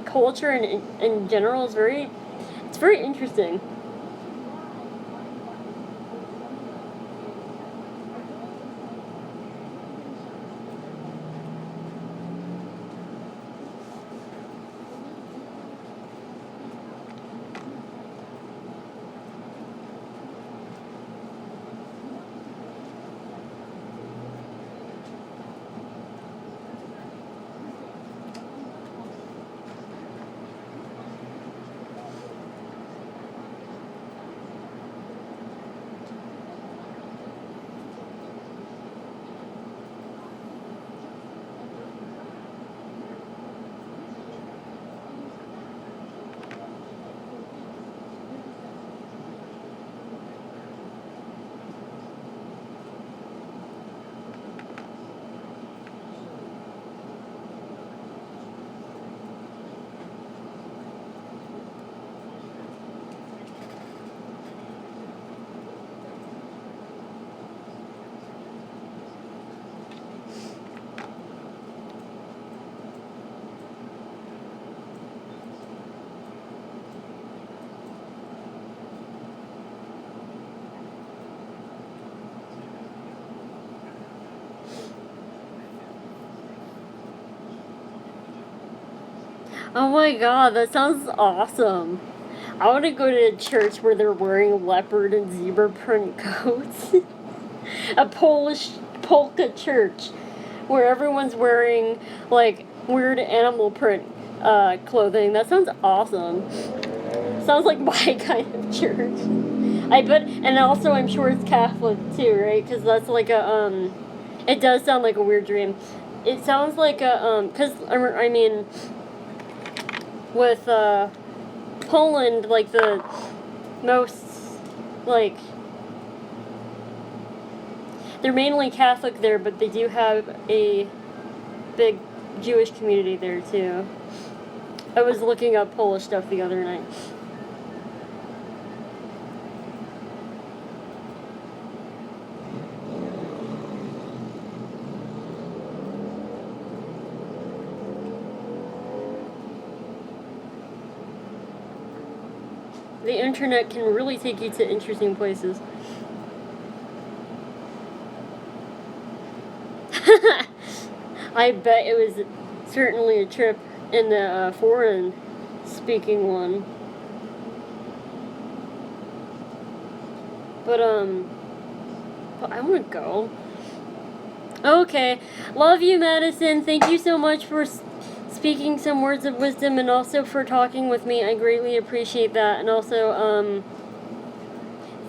culture in general is very interesting. Oh my god, that sounds awesome. I want to go to a church where they're wearing leopard and zebra print coats. A Polish polka church where everyone's wearing like weird animal print clothing. That sounds awesome. Sounds like my kind of church. I bet, and also I'm sure it's Catholic too, right? Because that's like a it does sound like a weird dream. It sounds like a because I mean, with Poland, like the most like they're mainly Catholic there, but they do have a big Jewish community there too. I was looking up Polish stuff the other night. The internet can really take you to interesting places. I bet it was certainly a trip in the foreign speaking one. But I want to go. Okay. Love you, Madison. Thank you so much for speaking some words of wisdom and also for talking with me. I greatly appreciate that. And also,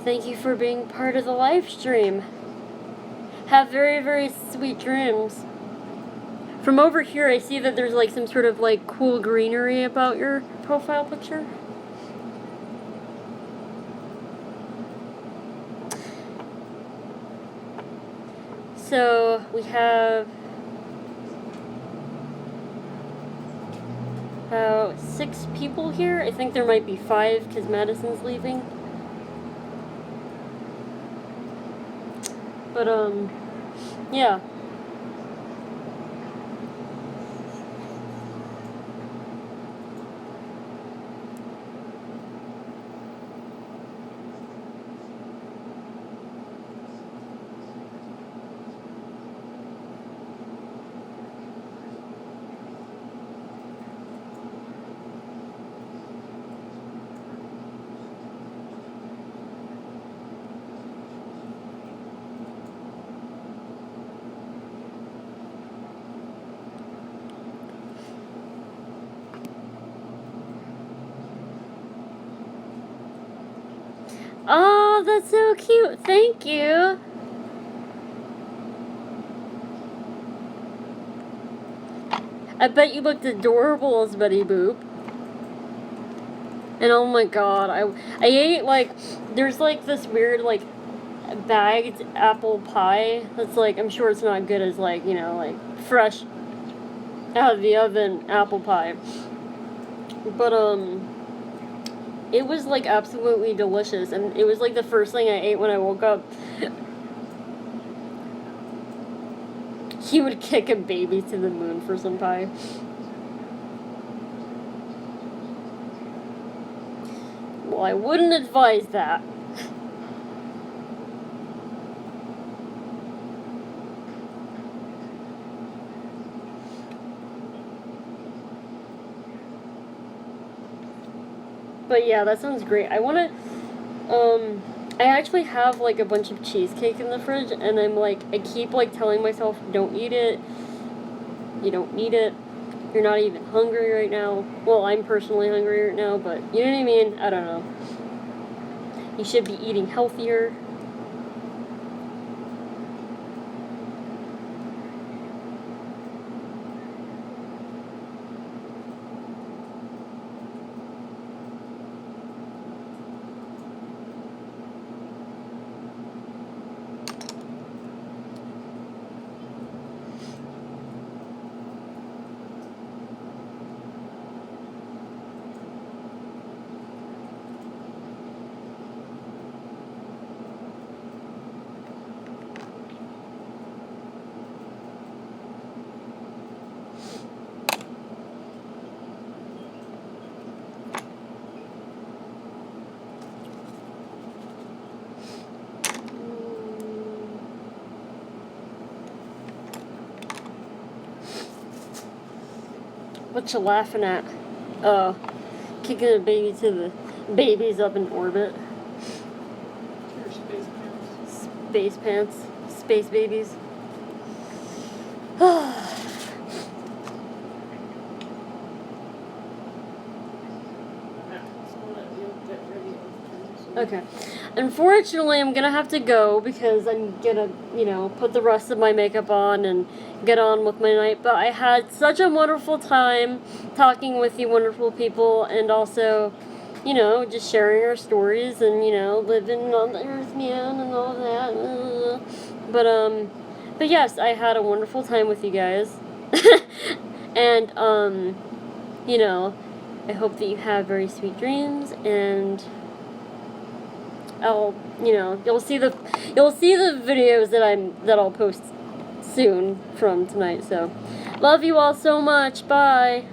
thank you for being part of the live stream. Have very, very sweet dreams. From over here, I see that there's like some sort of like cool greenery about your profile picture. So we have about 6 people here. I think there might be 5 because Madison's leaving. But yeah. Oh, that's so cute. Thank you. I bet you looked adorable as Betty Boop. And oh my god, I ate like, there's like this weird like bagged apple pie that's like, I'm sure it's not good as like, you know, like fresh out of the oven apple pie. But it was like absolutely delicious, and it was like the first thing I ate when I woke up. He would kick a baby to the moon for some pie. Well, I wouldn't advise that. But yeah, that sounds great. I want to, I actually have like a bunch of cheesecake in the fridge, and I'm like, I keep like telling myself, don't eat it. You don't need it. You're not even hungry right now. Well, I'm personally hungry right now, but you know what I mean? I don't know. You should be eating healthier. What you laughing at? Kicking a baby to the babies up in orbit. Your space pants. Space pants. Space babies. Okay. Unfortunately, I'm gonna have to go because I'm gonna, you know, put the rest of my makeup on and get on with my night. But I had such a wonderful time talking with you wonderful people, and also, you know, just sharing our stories and, you know, living on the earth, man, and all that. But yes, I had a wonderful time with you guys. And, you know, I hope that you have very sweet dreams, and you'll see the videos that I'll post soon from tonight. So, love you all so much. Bye.